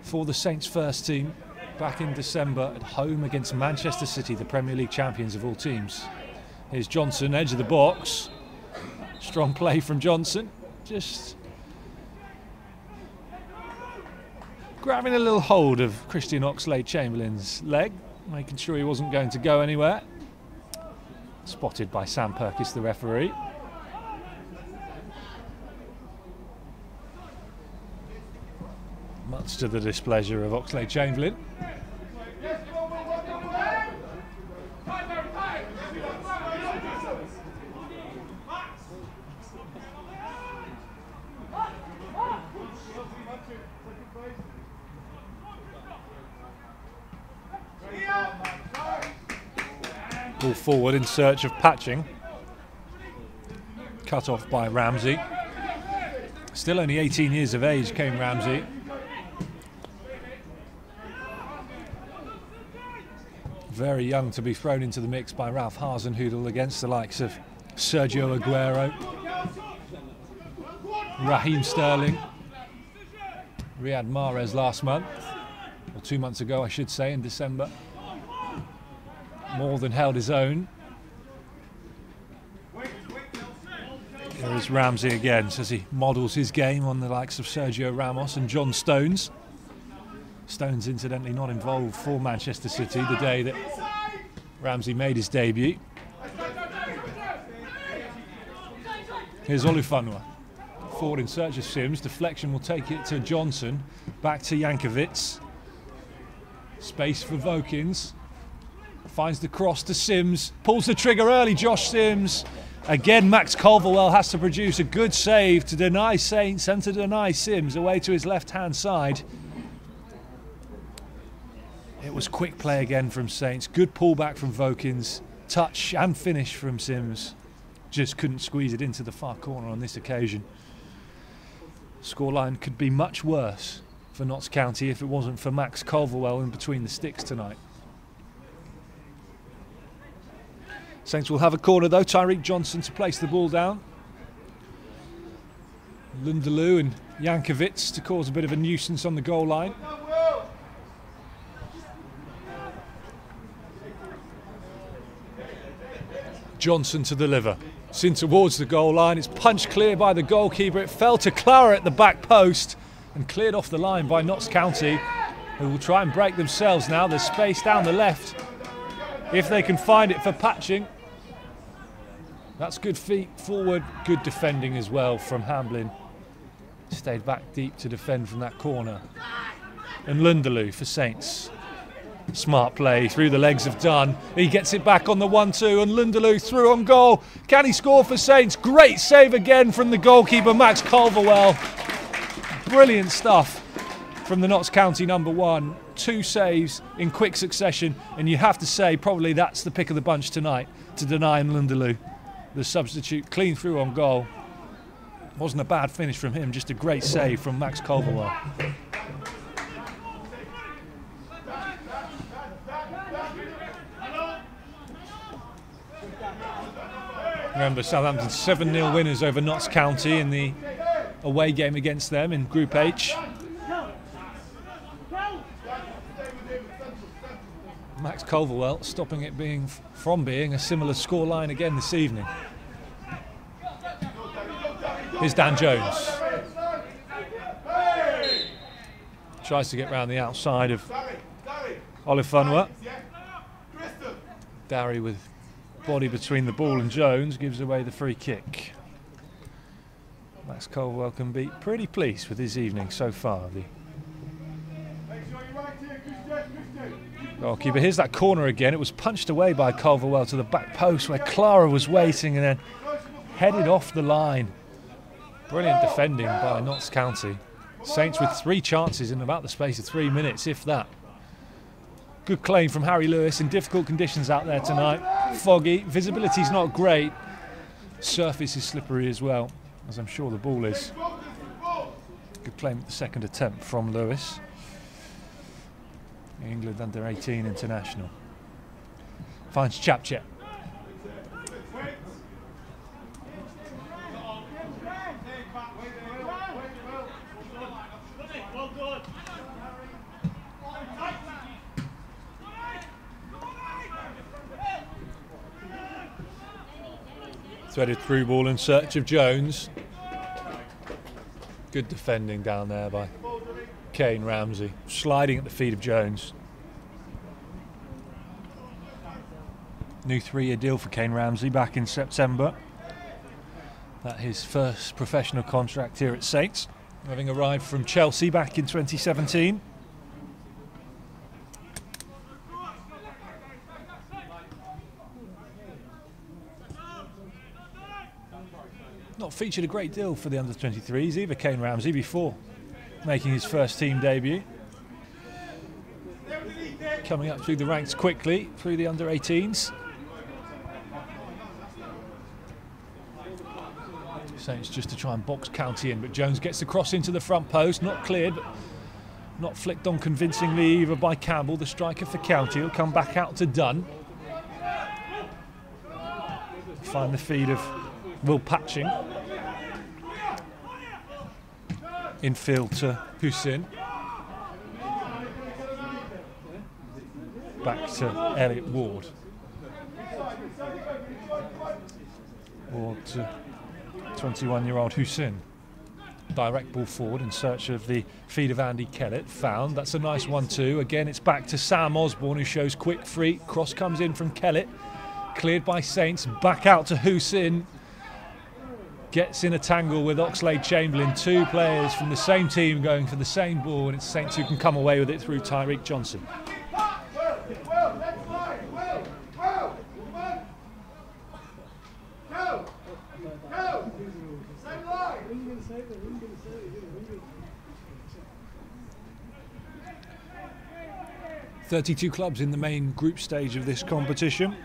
[SPEAKER 1] for the Saints first team back in December at home against Manchester City, the Premier League champions of all teams. Here's Johnson, edge of the box. Strong play from Johnson. Just grabbing a little hold of Christian Oxlade-Chamberlain's leg, making sure he wasn't going to go anywhere. Spotted by Sam Purkis, the referee. Much to the displeasure of Oxlade-Chamberlain. Ball forward in search of patching. Cut off by Ramsey. Still only 18 years of age, Kane Ramsey. Very young to be thrown into the mix by Ralph Hasenhüttl against the likes of Sergio Aguero, Raheem Sterling, Riyad Mahrez last month, or 2 months ago I should say, in December. More than held his own. Here is Ramsey again, as he models his game on the likes of Sergio Ramos and John Stones. Stones incidentally not involved for Manchester City the day that Ramsey made his debut. Here's Olufunwa. Forward in search of Sims. Deflection will take it to Johnson. Back to Jankovic. Space for Vokins. Finds the cross to Sims. Pulls the trigger early, Josh Sims. Again, Max Culverwell has to produce a good save to deny Saints and to deny Sims away to his left-hand side. It was quick play again from Saints. Good pullback from Vokins. Touch and finish from Sims. Just couldn't squeeze it into the far corner on this occasion. Scoreline could be much worse for Notts County if it wasn't for Max Culverwell in between the sticks tonight. Saints will have a corner though. Tyreek Johnson to place the ball down. Lundalu and Jankovic to cause a bit of a nuisance on the goal line. Johnson to deliver. It's in towards the goal line. It's punched clear by the goalkeeper. It fell to Clara at the back post and cleared off the line by Notts County, who will try and break themselves now. There's space down the left if they can find it for patching. That's good feet forward, good defending as well from Hamblin. Stayed back deep to defend from that corner. And Lundalu for Saints. Smart play through the legs of Dunn. He gets it back on the 1-2 and Lundalu through on goal. Can he score for Saints? Great save again from the goalkeeper Max Culverwell. Brilliant stuff from the Notts County number 1. 2 saves in quick succession, and you have to say probably that's the pick of the bunch tonight to deny Lundalu. The substitute clean through on goal. Wasn't a bad finish from him, just a great save from Max Culverwell. Remember, Southampton 7-0 winners over Notts County in the away game against them in Group H. Max Culverwell stopping it from being a similar scoreline again this evening. Here's Dan Jones. Tries to get round the outside of Olufunwa. Darry with body between the ball and Jones, gives away the free kick. Max Colville can be pretty pleased with his evening so far. The goalkeeper. Here's that corner again. It was punched away by Culverwell to the back post where Clara was waiting and then headed off the line. Brilliant defending by Notts County. Saints with 3 chances in about the space of 3 minutes, if that. Good claim from Harry Lewis in difficult conditions out there tonight. Foggy, visibility's not great. Surface is slippery as well, as I'm sure the ball is. Good claim at the second attempt from Lewis. England under 18 international. Finds Chapchet. Threaded through ball in search of Jones. Good defending down there by Kane Ramsey, sliding at the feet of Jones. New 3-year deal for Kane Ramsey back in September. That his first professional contract here at Saints, having arrived from Chelsea back in 2017. Not featured a great deal for the under-23s either, Kane Ramsey, before making his first team debut. Coming up through the ranks quickly, through the under-18s. Saints just to try and box County in, but Jones gets the cross into the front post, not cleared, but not flicked on convincingly either by Campbell, the striker for County. He'll come back out to Dunn. Find the feed of Will Patching. Infield to Hussein. Back to Elliot Ward. Ward to 21-year-old Hussein. Direct ball forward in search of the feed of Andy Kellett. Found. That's a nice 1-2. Again, it's back to Sam Osborne, who shows quick free. Cross comes in from Kellett. Cleared by Saints. Back out to Hussein. Gets in a tangle with Oxlade-Chamberlain. 2 players from the same team going for the same ball, and it's Saints who can come away with it through Tyreek Johnson. "32 clubs in the main group stage of this competition.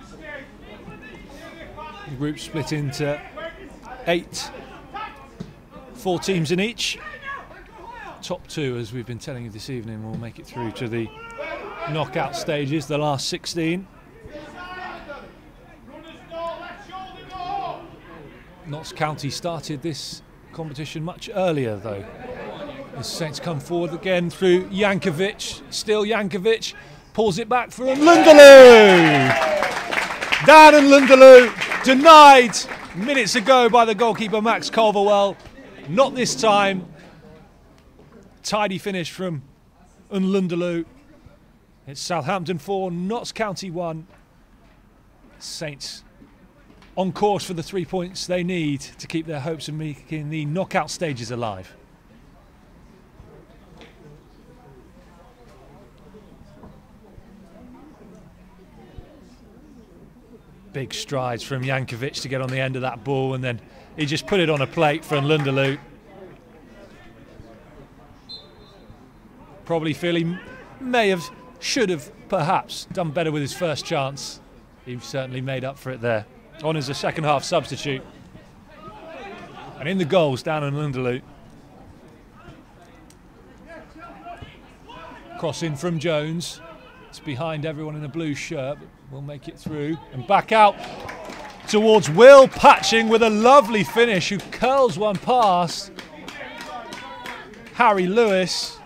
[SPEAKER 1] The group split into 8, 4 teams in each. Top 2, as we've been telling you this evening, will make it through to the knockout stages, the last 16. Notts County started this competition much earlier, though. The Saints come forward again through Jankovic. Still Jankovic pulls it back for Nlundulu. Dan Nlundulu denied minutes ago by the goalkeeper Max Culverwell. Not this time. Tidy finish from Nlundulu. It's Southampton 4, Notts County 1. Saints on course for the 3 points they need to keep their hopes of making the knockout stages alive. Big strides from Jankovic to get on the end of that ball, and then he just put it on a plate for Nlundulu. Probably feel he may have, should have perhaps done better with his first chance. He certainly made up for it there. On as a second half substitute. And in the goals, down Nlundulu. Cross in from Jones. It's behind everyone in a blue shirt, but we'll make it through. And back out towards Will Patching with a lovely finish, who curls one past Harry Lewis.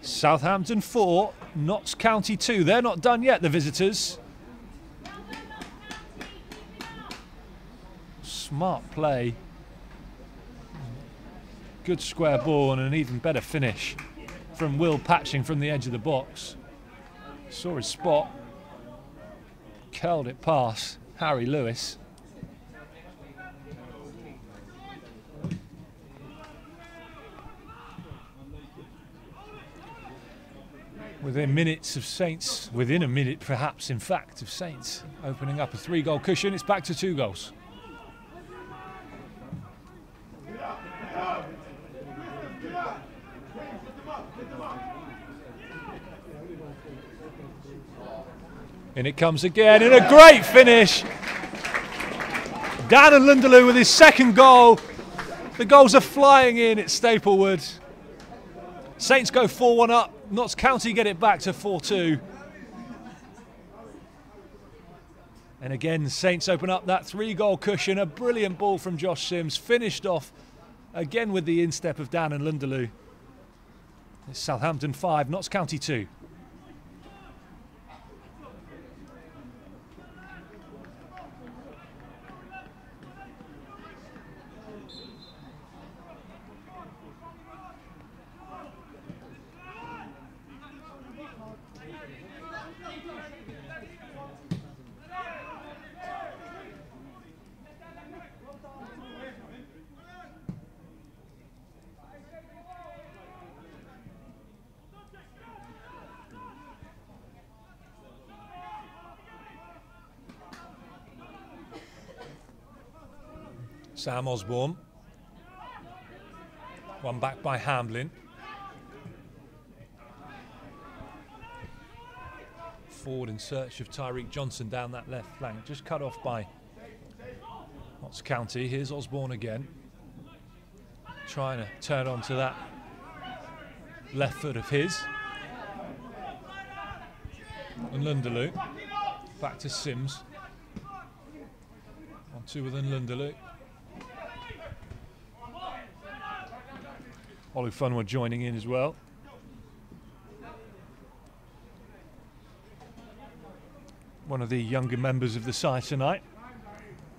[SPEAKER 1] Southampton 4, Notts County 2. They're not done yet, the visitors. Smart play. Good square ball and an even better finish from Will Patching from the edge of the box. Saw his spot. curled it past Harry Lewis. Within minutes of Saints, within a minute perhaps in fact of Saints opening up a 3-goal cushion, it's back to 2 goals. In it comes again, in a great finish. Dan and Lunderloo with his second goal. The goals are flying in at Staplewood. Saints go 4-1 up. Notts County get it back to 4-2. And again, Saints open up that 3-goal cushion. A brilliant ball from Josh Sims, finished off again with the instep of Dan and Lunderloo. It's Southampton 5, Notts County 2. Sam Osborne, one back by Hamblin. Forward in search of Tyreek Johnson down that left flank, just cut off by Notts County. Here's Osborne again, trying to turn onto that left foot of his. And Lunderloo, back to Sims. On two with Lunderloo. Olufunwa joining in as well. One of the younger members of the side tonight,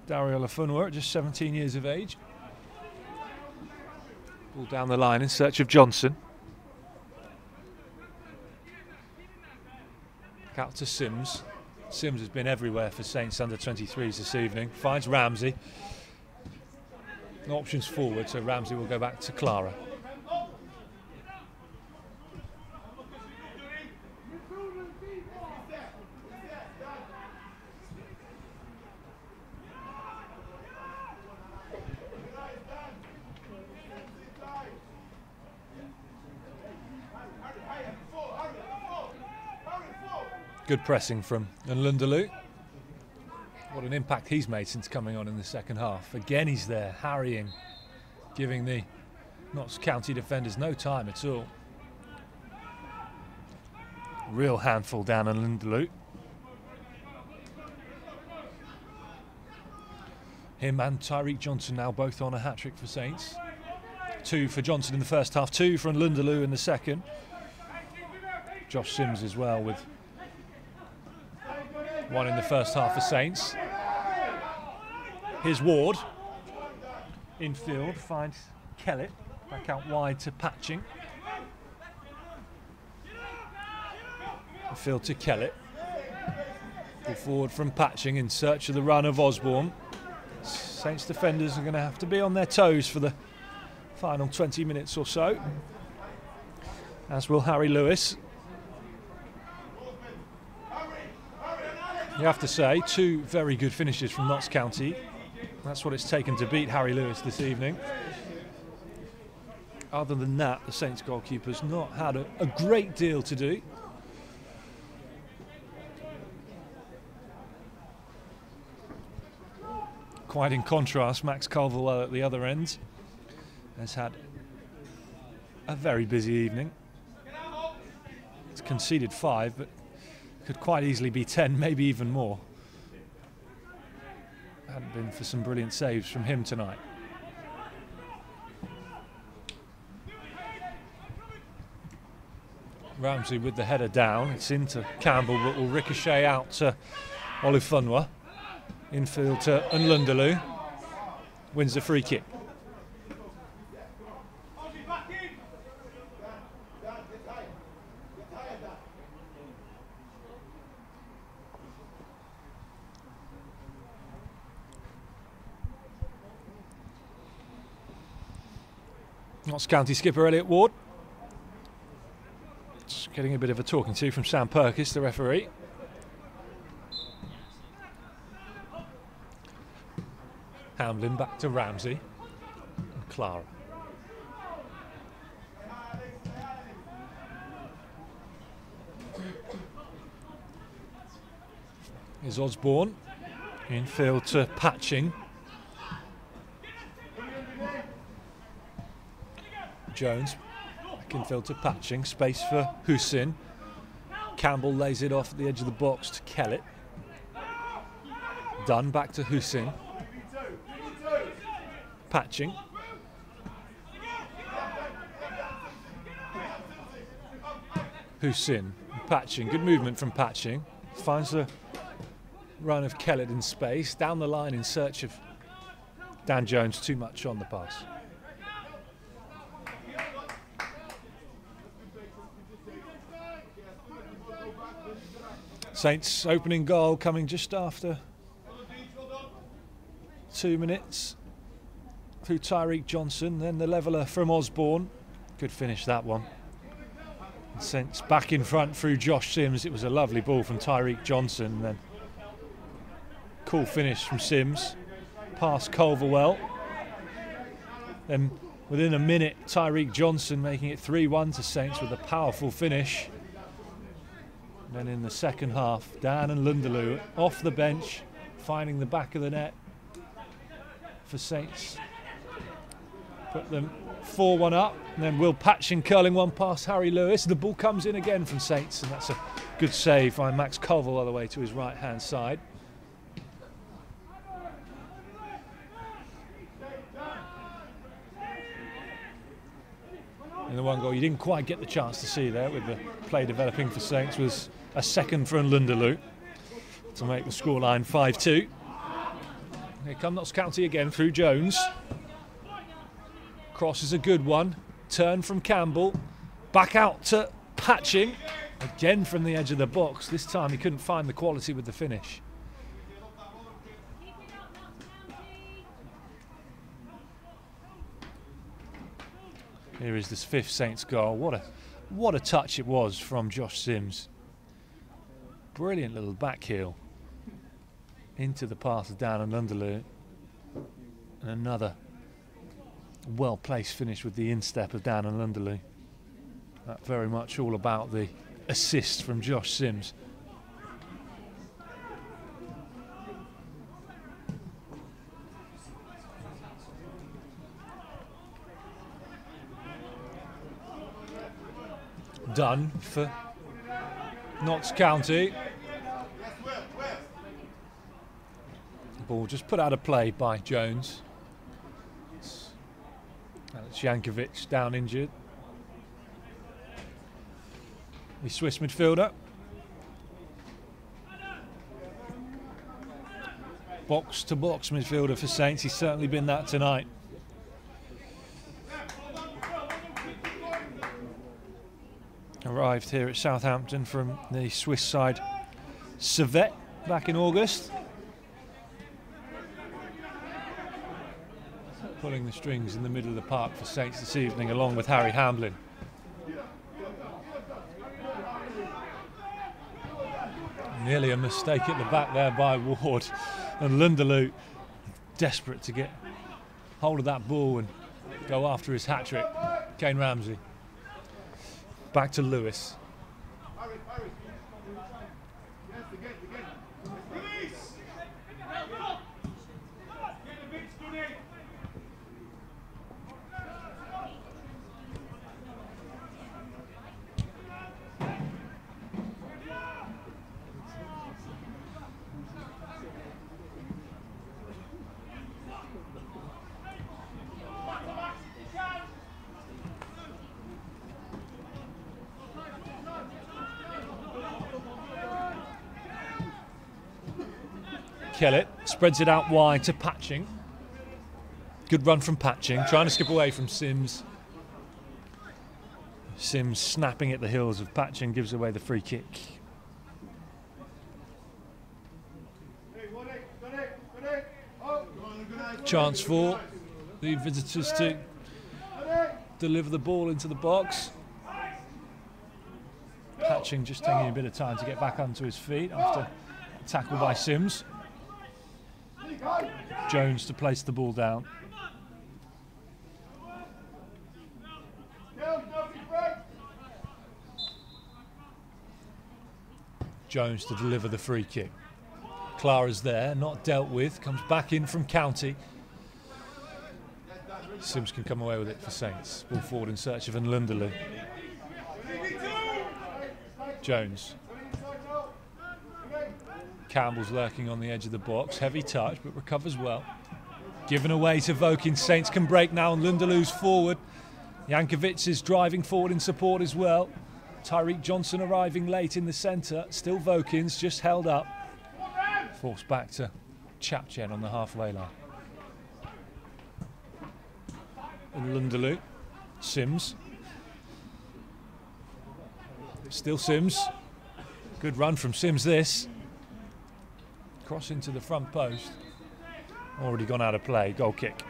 [SPEAKER 1] Dario Olufunwa, at just 17 years of age. Ball down the line in search of Johnson. Out to Sims. Sims has been everywhere for Saints under 23s this evening. Finds Ramsey. No options forward, so Ramsey will go back to Clara. Good pressing from Lunderloo. What an impact he's made since coming on in the second half. Again he's there, harrying, giving the Notts County defenders no time at all. Real handful down on Lunderloo. Him and Tyreek Johnson now both on a hat-trick for Saints. 2 for Johnson in the first half, 2 from Lunderloo in the second. Josh Sims as well with 1 in the first half for Saints. Here's Ward. Infield finds Kellett. Back out wide to Patching. Infield to Kellett. Ball forward from Patching in search of the run of Osborne. Saints defenders are going to have to be on their toes for the final 20 minutes or so. As will Harry Lewis. You have to say, 2 very good finishes from Notts County. That's what it's taken to beat Harry Lewis this evening. Other than that, the Saints goalkeeper's not had a great deal to do. Quite in contrast, Max Culverwell at the other end has had a very busy evening. He's conceded 5, but could quite easily be 10, maybe even more. Hadn't been for some brilliant saves from him tonight. Ramsey with the header down. It's into Campbell, but will ricochet out to Olufunwa. Infield to Lunderloo. Wins the free kick. Notts County skipper Elliot Ward. Just getting a bit of a talking to from Sam Perkis, the referee. Hamlin back to Ramsey and Clara. Here's Osborne. Infield to Patching. Jones. Back infield to Patching. Space for Hussein. Campbell lays it off at the edge of the box to Kellett. Dunn back to Hussein. Patching. Hussein. Patching. Good movement from Patching. Finds the run of Kellett in space. Down the line in search of Dan Jones. Too much on the pass. Saints opening goal coming just after 2 minutes through Tyreek Johnson, then the leveller from Osborne. Good finish, that one. And Saints back in front through Josh Sims. It was a lovely ball from Tyreek Johnson, then cool finish from Sims past Culverwell. Then within a minute, Tyreek Johnson making it 3-1 to Saints with a powerful finish. And then in the second half, Dan and Lunderloo off the bench, finding the back of the net for Saints. Put them 4-1 up, and then Will Patching curling one past Harry Lewis. The ball comes in again from Saints, and that's a good save by Max Colville all the way to his right-hand side. And the one goal you didn't quite get the chance to see there with the play developing for Saints was a second from Lunderloo to make the scoreline 5-2. Here come Notts County again through Jones. Cross is a good one. Turn from Campbell. Back out to Patching. Again from the edge of the box. This time he couldn't find the quality with the finish. Here is this fifth Saints goal. What a touch it was from Josh Sims. Brilliant little back heel into the path of Dan and Lunderloo. And another well-placed finish with the instep of Dan and Lunderloo. That very much all about the assist from Josh Sims. Done for Notts County. Ball just put out of play by Jones. Alex Jankovic down injured. The Swiss midfielder. Box to box midfielder for Saints. He's certainly been that tonight. Arrived here at Southampton from the Swiss side Servette back in August. Pulling the strings in the middle of the park for Saints this evening along with Harry Hamlin. Nearly a mistake at the back there by Ward, and Lunderloo desperate to get hold of that ball and go after his hat-trick. Kane Ramsey. Back to Lewis. Kellett spreads it out wide to Patching. Good run from Patching, trying to skip away from Sims. Sims snapping at the heels of Patching, gives away the free kick. Chance for the visitors to deliver the ball into the box. Hatching just taking a bit of time to get back onto his feet after a tackle by Sims. Jones to place the ball down. Jones to deliver the free kick. Clara's there, not dealt with, comes back in from County. Sims can come away with it for Saints. Ball forward in search of Nlundulu. Jones. Campbell's lurking on the edge of the box. Heavy touch, but recovers well. Given away to Vokin. Saints can break now. Nlundulu's forward. Jankovic is driving forward in support as well. Tyreek Johnson arriving late in the centre. Still Vokins, just held up. Forced back to Chapchen on the halfway line. Nlundulu. Sims. Still Sims. Good run from Sims this. Cross into the front post. Already gone out of play. Goal kick.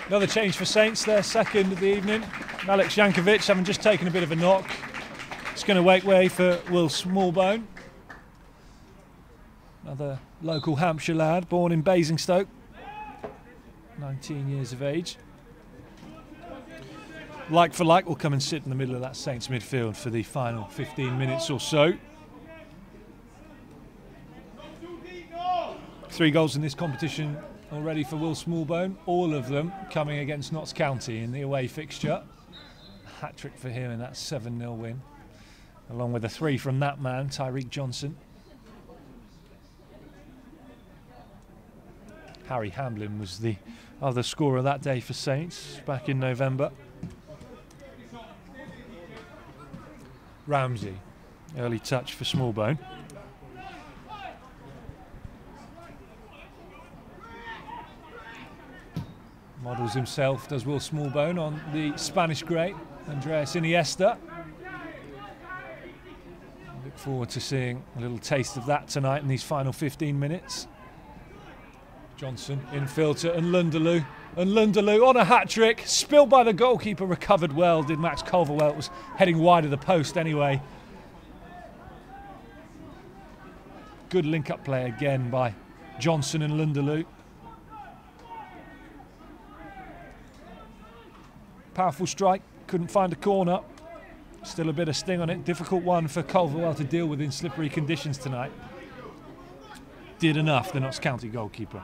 [SPEAKER 1] Another change for Saints, their second of the evening. Alex Jankovic, having just taken a bit of a knock. It's going to make way for Will Smallbone. Another local Hampshire lad, born in Basingstoke. 19 years of age. Like for like will come and sit in the middle of that Saints midfield for the final 15 minutes or so. 3 goals in this competition already for Will Smallbone, all of them coming against Notts County in the away fixture. A hat-trick for him in that 7-0 win, along with a 3 from that man, Tyreek Johnson. Harry Hamlin was the other scorer that day for Saints back in November. Ramsey, early touch for Smallbone. Models himself, does Will Smallbone, on the Spanish great Andres Iniesta. Look forward to seeing a little taste of that tonight in these final 15 minutes. Johnson infield to Nlundulu. Nlundulu on a hat-trick, spilled by the goalkeeper, recovered well, did Max Culverwell. It was heading wide of the post anyway. Good link-up play again by Johnson and Nlundulu. Powerful strike, couldn't find a corner. Still a bit of sting on it. Difficult one for Culverwell to deal with in slippery conditions tonight. Did enough, the Notts County goalkeeper.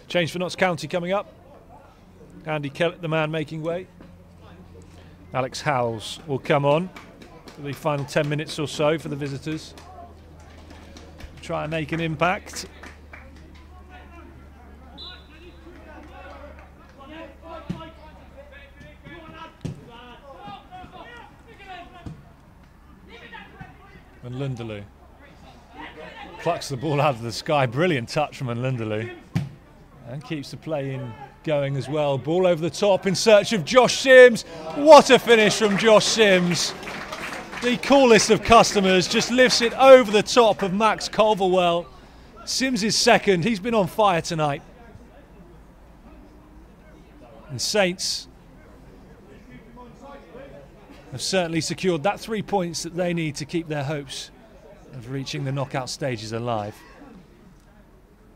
[SPEAKER 1] Change for Notts County coming up. Andy Kellett, the man making way. Alex Howells will come on for the final 10 minutes or so for the visitors. Try and make an impact. And Nlundulu plucks the ball out of the sky. Brilliant touch from Nlundulu. And keeps the play in going as well. Ball over the top in search of Josh Sims. What a finish from Josh Sims. The coolest of customers, just lifts it over the top of Max Culverwell. Sims is second. He's been on fire tonight. And Saints have certainly secured that 3 points that they need to keep their hopes of reaching the knockout stages alive.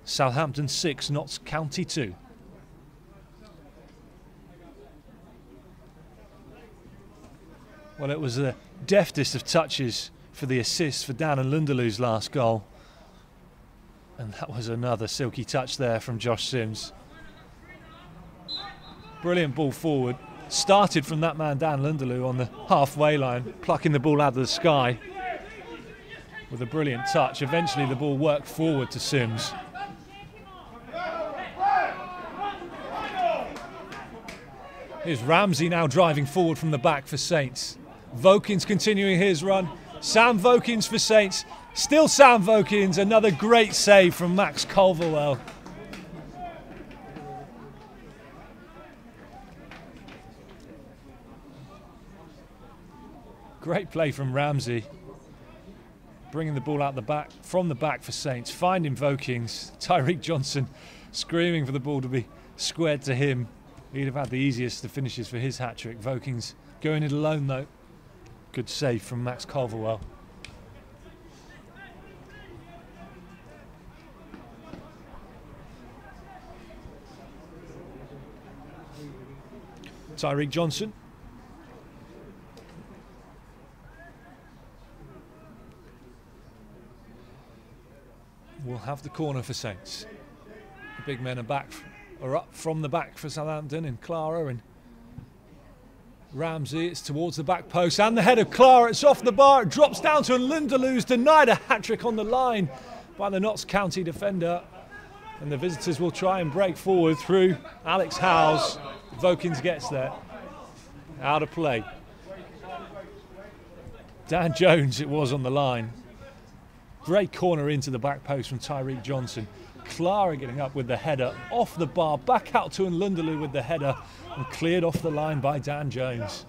[SPEAKER 1] Southampton 6, Notts County 2. Well, it was the deftest of touches for the assist for Dan Nlundulu's last goal. And that was another silky touch there from Josh Sims. Brilliant ball forward. Started from that man Dan Nlundulu on the halfway line, plucking the ball out of the sky. with a brilliant touch. Eventually the ball worked forward to Sims. Here's Ramsey now driving forward from the back for Saints. Vokins continuing his run. Sam Vokins for Saints. Still Sam Vokins. Another great save from Max Culverwell. Great play from Ramsey. Bringing the ball out the back, from the back for Saints. Finding Vokins. Tyreek Johnson screaming for the ball to be squared to him. He'd have had the easiest of finishes for his hat-trick. Vokins going it alone though. Good save from Max Culverwell. Tyreek Johnson. We'll have the corner for Saints. The big men are up from the back for Southampton, and Clara and Ramsey. It's towards the back post and the head of Clara. It's off the bar. It drops down to Lindeloo, who's denied a hat-trick on the line by the Notts County defender. And the visitors will try and break forward through Alex Howes. Vokins gets there. Out of play. Dan Jones it was on the line. Great corner into the back post from Tyreek Johnson. Clara getting up with the header off the bar, back out to Lindeloo with the header, and cleared off the line by Dan Jones.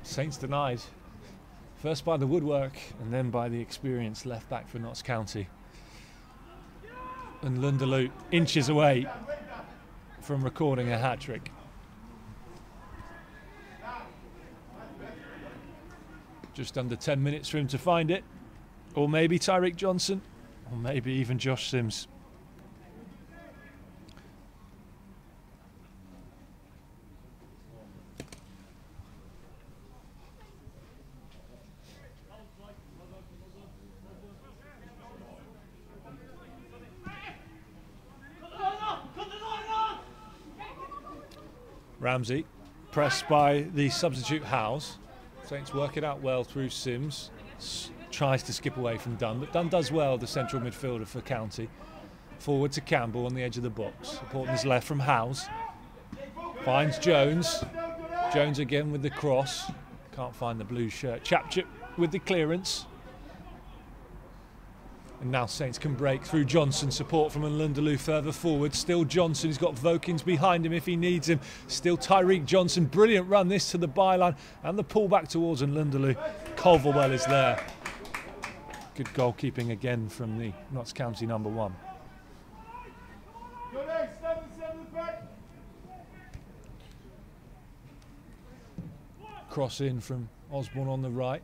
[SPEAKER 1] Saints denied, first by the woodwork and then by the experienced left back for Notts County. And Lindeloo inches away from recording a hat-trick. Just under 10 minutes for him to find it. Or maybe Tyreek Johnson. Or maybe even Josh Sims. Ramsey, pressed by the substitute Howes. Saints work it out well through Sims. Tries to skip away from Dunn, but Dunn does well, the central midfielder for County. Forward to Campbell on the edge of the box. Supporting his left from Howes. Finds Jones. Jones again with the cross. Can't find the blue shirt. Chapchip with the clearance. And now Saints can break through Johnson. Support from Lindeloo further forward. Still Johnson. He's got Vokins behind him if he needs him. Still Tyreek Johnson. Brilliant run this to the byline. And the pull back towards Lindeloo. Culverwell is there. Good goalkeeping again from the Notts County number 1. Cross in from Osborne on the right.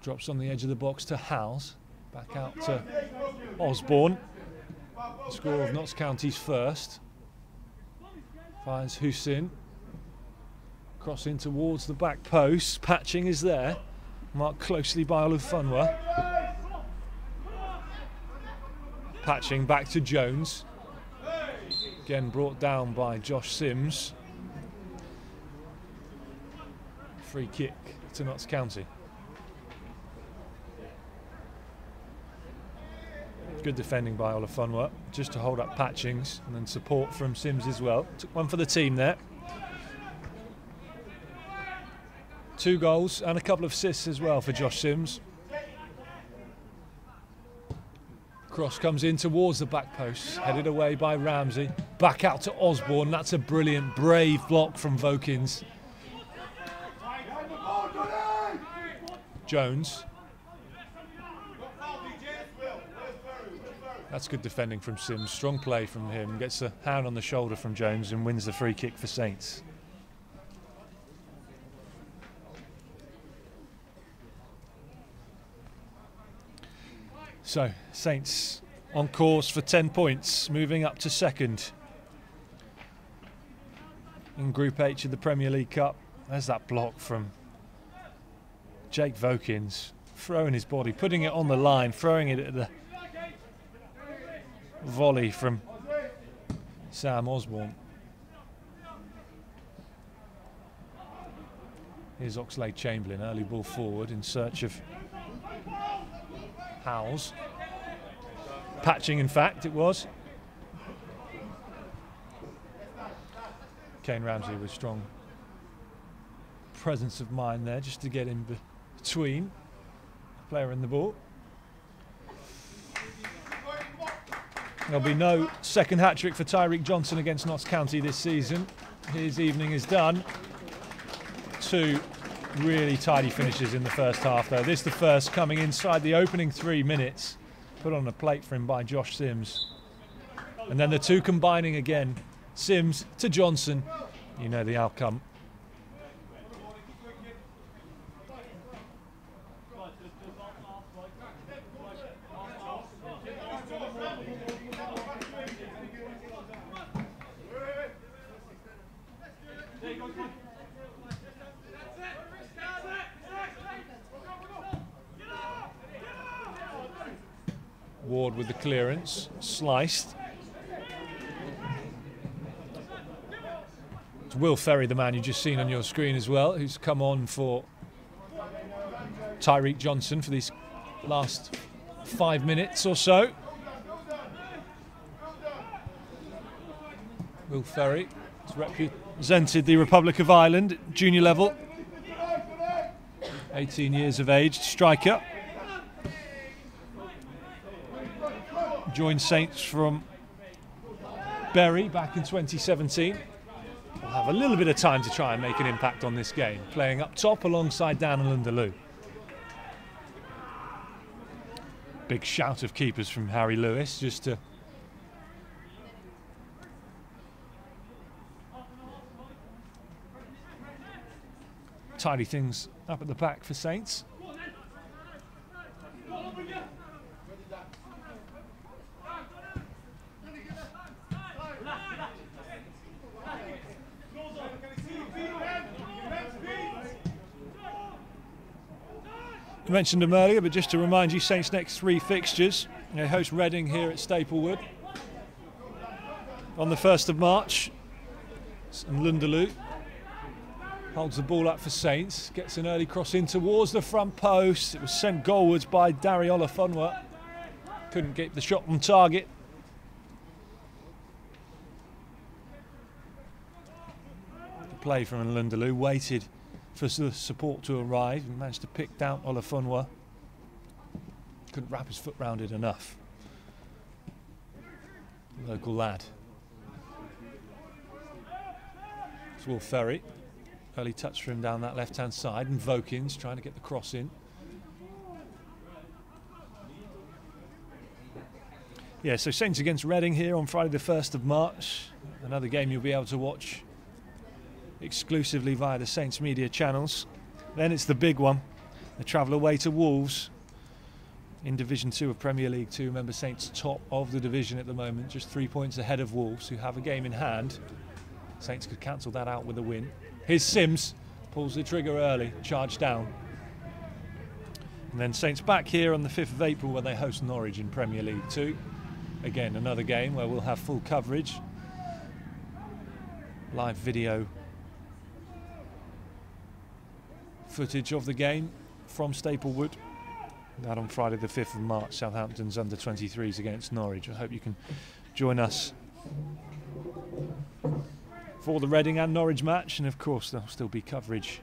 [SPEAKER 1] Drops on the edge of the box to Howes. Back out to Osborne. Score of Notts County's first. Finds Hussein. Cross in towards the back post. Patching is there. Marked closely by Olufunwa. Patching back to Jones. Again brought down by Josh Sims. Free kick to Notts County. Good defending by Olufunwa, just to hold up Patchings, and then support from Sims as well. Took one for the team there. 2 goals and a couple of assists as well for Josh Sims. Cross comes in towards the back post, headed away by Ramsey. Back out to Osborne. That's a brilliant, brave block from Vokins. Jones. That's good defending from Sims. Strong play from him. Gets a hand on the shoulder from Jones and wins the free kick for Saints. So, Saints on course for 10 points, moving up to second in Group H of the Premier League Cup. There's that block from Jake Vokins, throwing his body, putting it on the line, throwing it at the volley from Sam Osborne. Here's Oxlade-Chamberlain, early ball forward in search of Howells. Patching, in fact, it was. Kane Ramsey with strong presence of mind there, just to get in between the player and the ball. There'll be no second hat-trick for Tyreek Johnson against Notts County this season. His evening is done. 2 really tidy finishes in the first half, though. This the first coming inside the opening 3 minutes. Put on a plate for him by Josh Sims. And then the 2 combining again. Sims to Johnson. You know the outcome. Ward with the clearance, sliced. It's Will Ferry, the man you've just seen on your screen as well, who's come on for Tyreek Johnson for these last 5 minutes or so. Will Ferry has represented the Republic of Ireland at junior level. 18 years of age, striker. Joined Saints from Bury back in 2017. Will have a little bit of time to try and make an impact on this game, playing up top alongside Dan and Lunderloo. Big shout of keepers from Harry Lewis just to tidy things up at the back for Saints. I mentioned them earlier, but just to remind you, Saints' next 3 fixtures. They host Reading here at Staplewood on the 1st of March. And Lunderloo holds the ball up for Saints, gets an early cross in towards the front post. It was sent goalwards by Dari Olafunwa. Couldn't get the shot on target. The play from Lunderloo, waited for the support to arrive and managed to pick down Olafunwa. Couldn't wrap his foot round it enough. Local lad. It's Will Ferry. Early touch for him down that left-hand side, and Vokins trying to get the cross in. Yeah, so Saints against Reading here on Friday the 1st of March. Another game you'll be able to watch exclusively via the Saints media channels. Then it's the big one. They travel away to Wolves in Division 2 of Premier League 2. Remember, Saints top of the division at the moment, just 3 points ahead of Wolves, who have a game in hand. Saints could cancel that out with a win. Here's Sims, pulls the trigger early, charged down. And then Saints back here on the 5th of April when they host Norwich in Premier League 2. Again, another game where we'll have full coverage. Live video footage of the game from Staplewood. That on Friday the 5th of March, Southampton's under-23s against Norwich. I hope you can join us for the Reading and Norwich match, and of course there'll still be coverage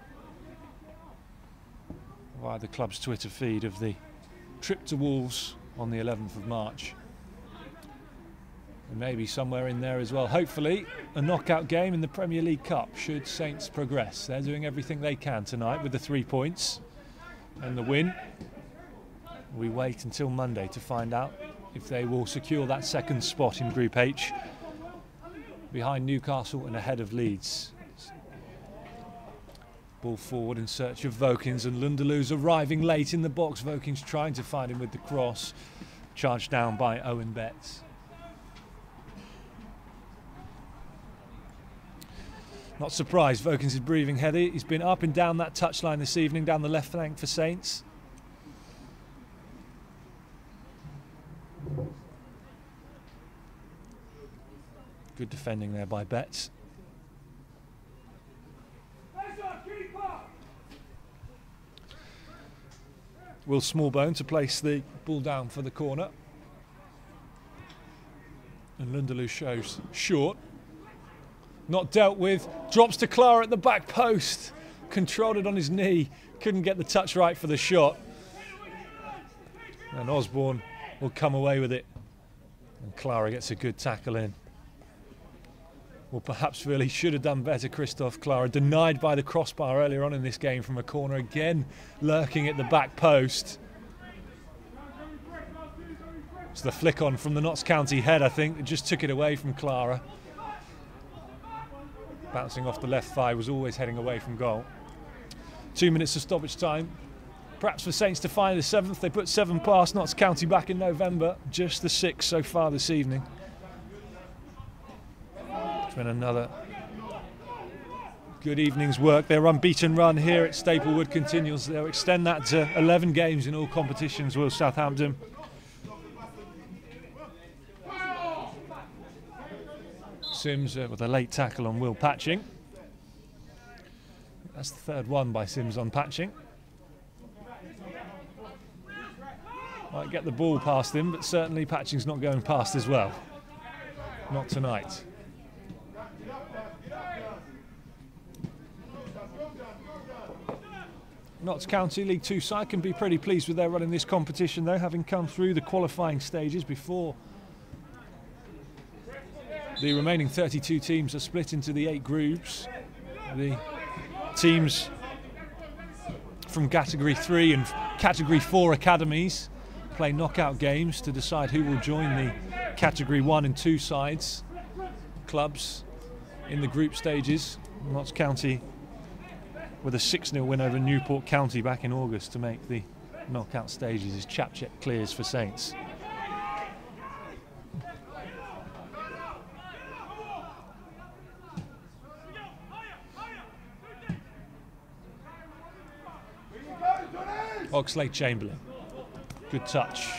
[SPEAKER 1] via the club's Twitter feed of the trip to Wolves on the 11th of March. And maybe somewhere in there as well, hopefully, a knockout game in the Premier League Cup should Saints progress. They're doing everything they can tonight with the 3 points and the win. We wait until Monday to find out if they will secure that second spot in Group H, behind Newcastle and ahead of Leeds. Ball forward in search of Vokins, and Lunderloo's arriving late in the box. Vokins trying to find him with the cross. Charged down by Owen Betts. Not surprised, Vokins is breathing heavy. He's been up and down that touchline this evening, down the left flank for Saints. Good defending there by Betts. Will Smallbone to place the ball down for the corner. And Lundeloo shows short. Not dealt with. Drops to Clara at the back post. Controlled it on his knee. Couldn't get the touch right for the shot. And Osborne will come away with it. And Clara gets a good tackle in. Well, perhaps really should have done better, Christoph. Clara denied by the crossbar earlier on in this game from a corner, again lurking at the back post. It's the flick on from the Notts County head, I think, that just took it away from Clara. Bouncing off the left thigh, was always heading away from goal. 2 minutes of stoppage time. Perhaps for Saints to find the 7th. They put 7 past Notts County back in November. Just the 6th so far this evening. It's been another good evening's work. Their unbeaten run here at Staplewood continues. They'll extend that to 11 games in all competitions, will Southampton. Sims with a late tackle on Will Patching. That's the 3rd one by Sims on Patching. Might get the ball past him, but certainly Patching's not going past as well. Not tonight. Notts County League 2 side can be pretty pleased with their run in this competition, though, having come through the qualifying stages before the remaining 32 teams are split into the 8 groups. The teams from Category 3 and Category 4 academies play knockout games to decide who will join the Category 1 and 2 sides, clubs in the group stages. Notts County with a 6-0 win over Newport County back in August to make the knockout stages as Chapchep clears for Saints. Oxlade Chamberlain, good touch.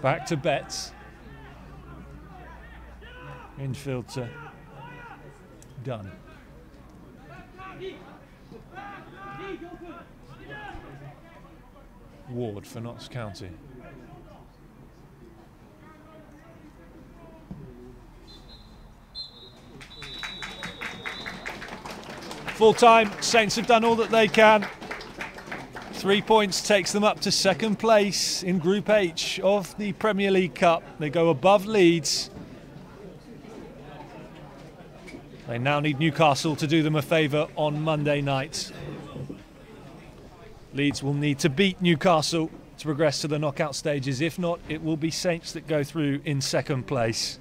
[SPEAKER 1] Back to Betts. Infield to Dunn. Ward for Notts County. Full time, Saints have done all that they can. 3 points takes them up to 2nd place in Group H of the Premier League Cup. They go above Leeds. They now need Newcastle to do them a favour on Monday night. Leeds will need to beat Newcastle to progress to the knockout stages. If not, it will be Saints that go through in 2nd place.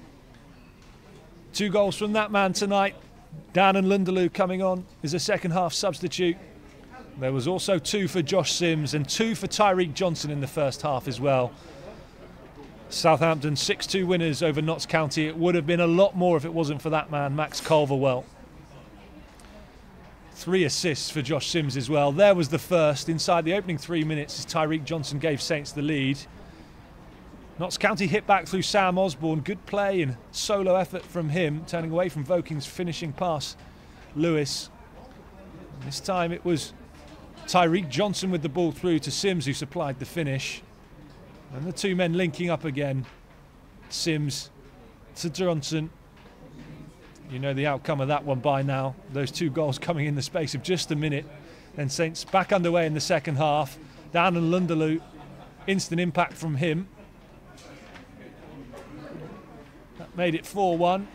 [SPEAKER 1] 2 goals from that man tonight. Dan and Lundeloo coming on as a second half substitute. There was also 2 for Josh Sims and 2 for Tyreek Johnson in the first half as well. Southampton 6-2 winners over Notts County. It would have been a lot more if it wasn't for that man, Max Culverwell. 3 assists for Josh Sims as well. There was the first inside the opening 3 minutes as Tyreek Johnson gave Saints the lead. Notts County hit back through Sam Osborne. Good play and solo effort from him, turning away from Voking's finishing pass. Lewis. This time it was Tyreek Johnson with the ball through to Sims, who supplied the finish. And the 2 men linking up again. Sims to Johnson. You know the outcome of that one by now. Those 2 goals coming in the space of just a minute. Then Saints back underway in the second half. Dan and Lundeloo, instant impact from him. That made it 4-1.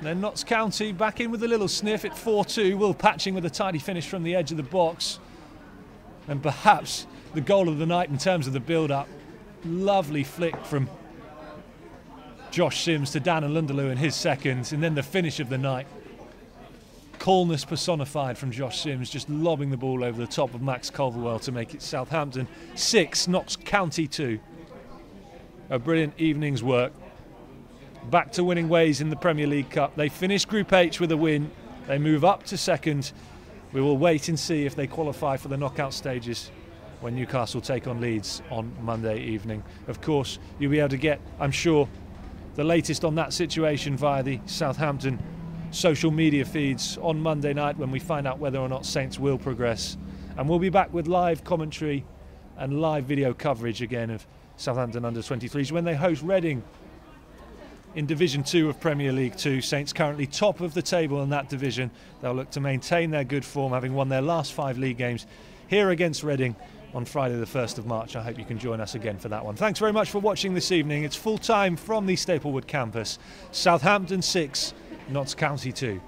[SPEAKER 1] Then Notts County back in with a little sniff at 4-2. Will Patching with a tidy finish from the edge of the box. And perhaps the goal of the night in terms of the build-up. Lovely flick from Josh Sims to Dan and Lundeloo in his second, and then the finish of the night. Coolness personified from Josh Sims, just lobbing the ball over the top of Max Culverwell to make it Southampton 6, Notts County 2. A brilliant evening's work. Back to winning ways in the Premier League Cup. They finish Group H with a win. They move up to 2nd. We will wait and see if they qualify for the knockout stages when Newcastle take on Leeds on Monday evening. Of course, you'll be able to get, I'm sure, the latest on that situation via the Southampton social media feeds on Monday night when we find out whether or not Saints will progress. And we'll be back with live commentary and live video coverage again of Southampton under-23s when they host Reading in Division 2 of Premier League 2. Saints currently top of the table in that division. They'll look to maintain their good form, having won their last 5 league games here against Reading on Friday the 1st of March. I hope you can join us again for that one. Thanks very much for watching this evening. It's full time from the Staplewood campus. Southampton 6, Notts County 2.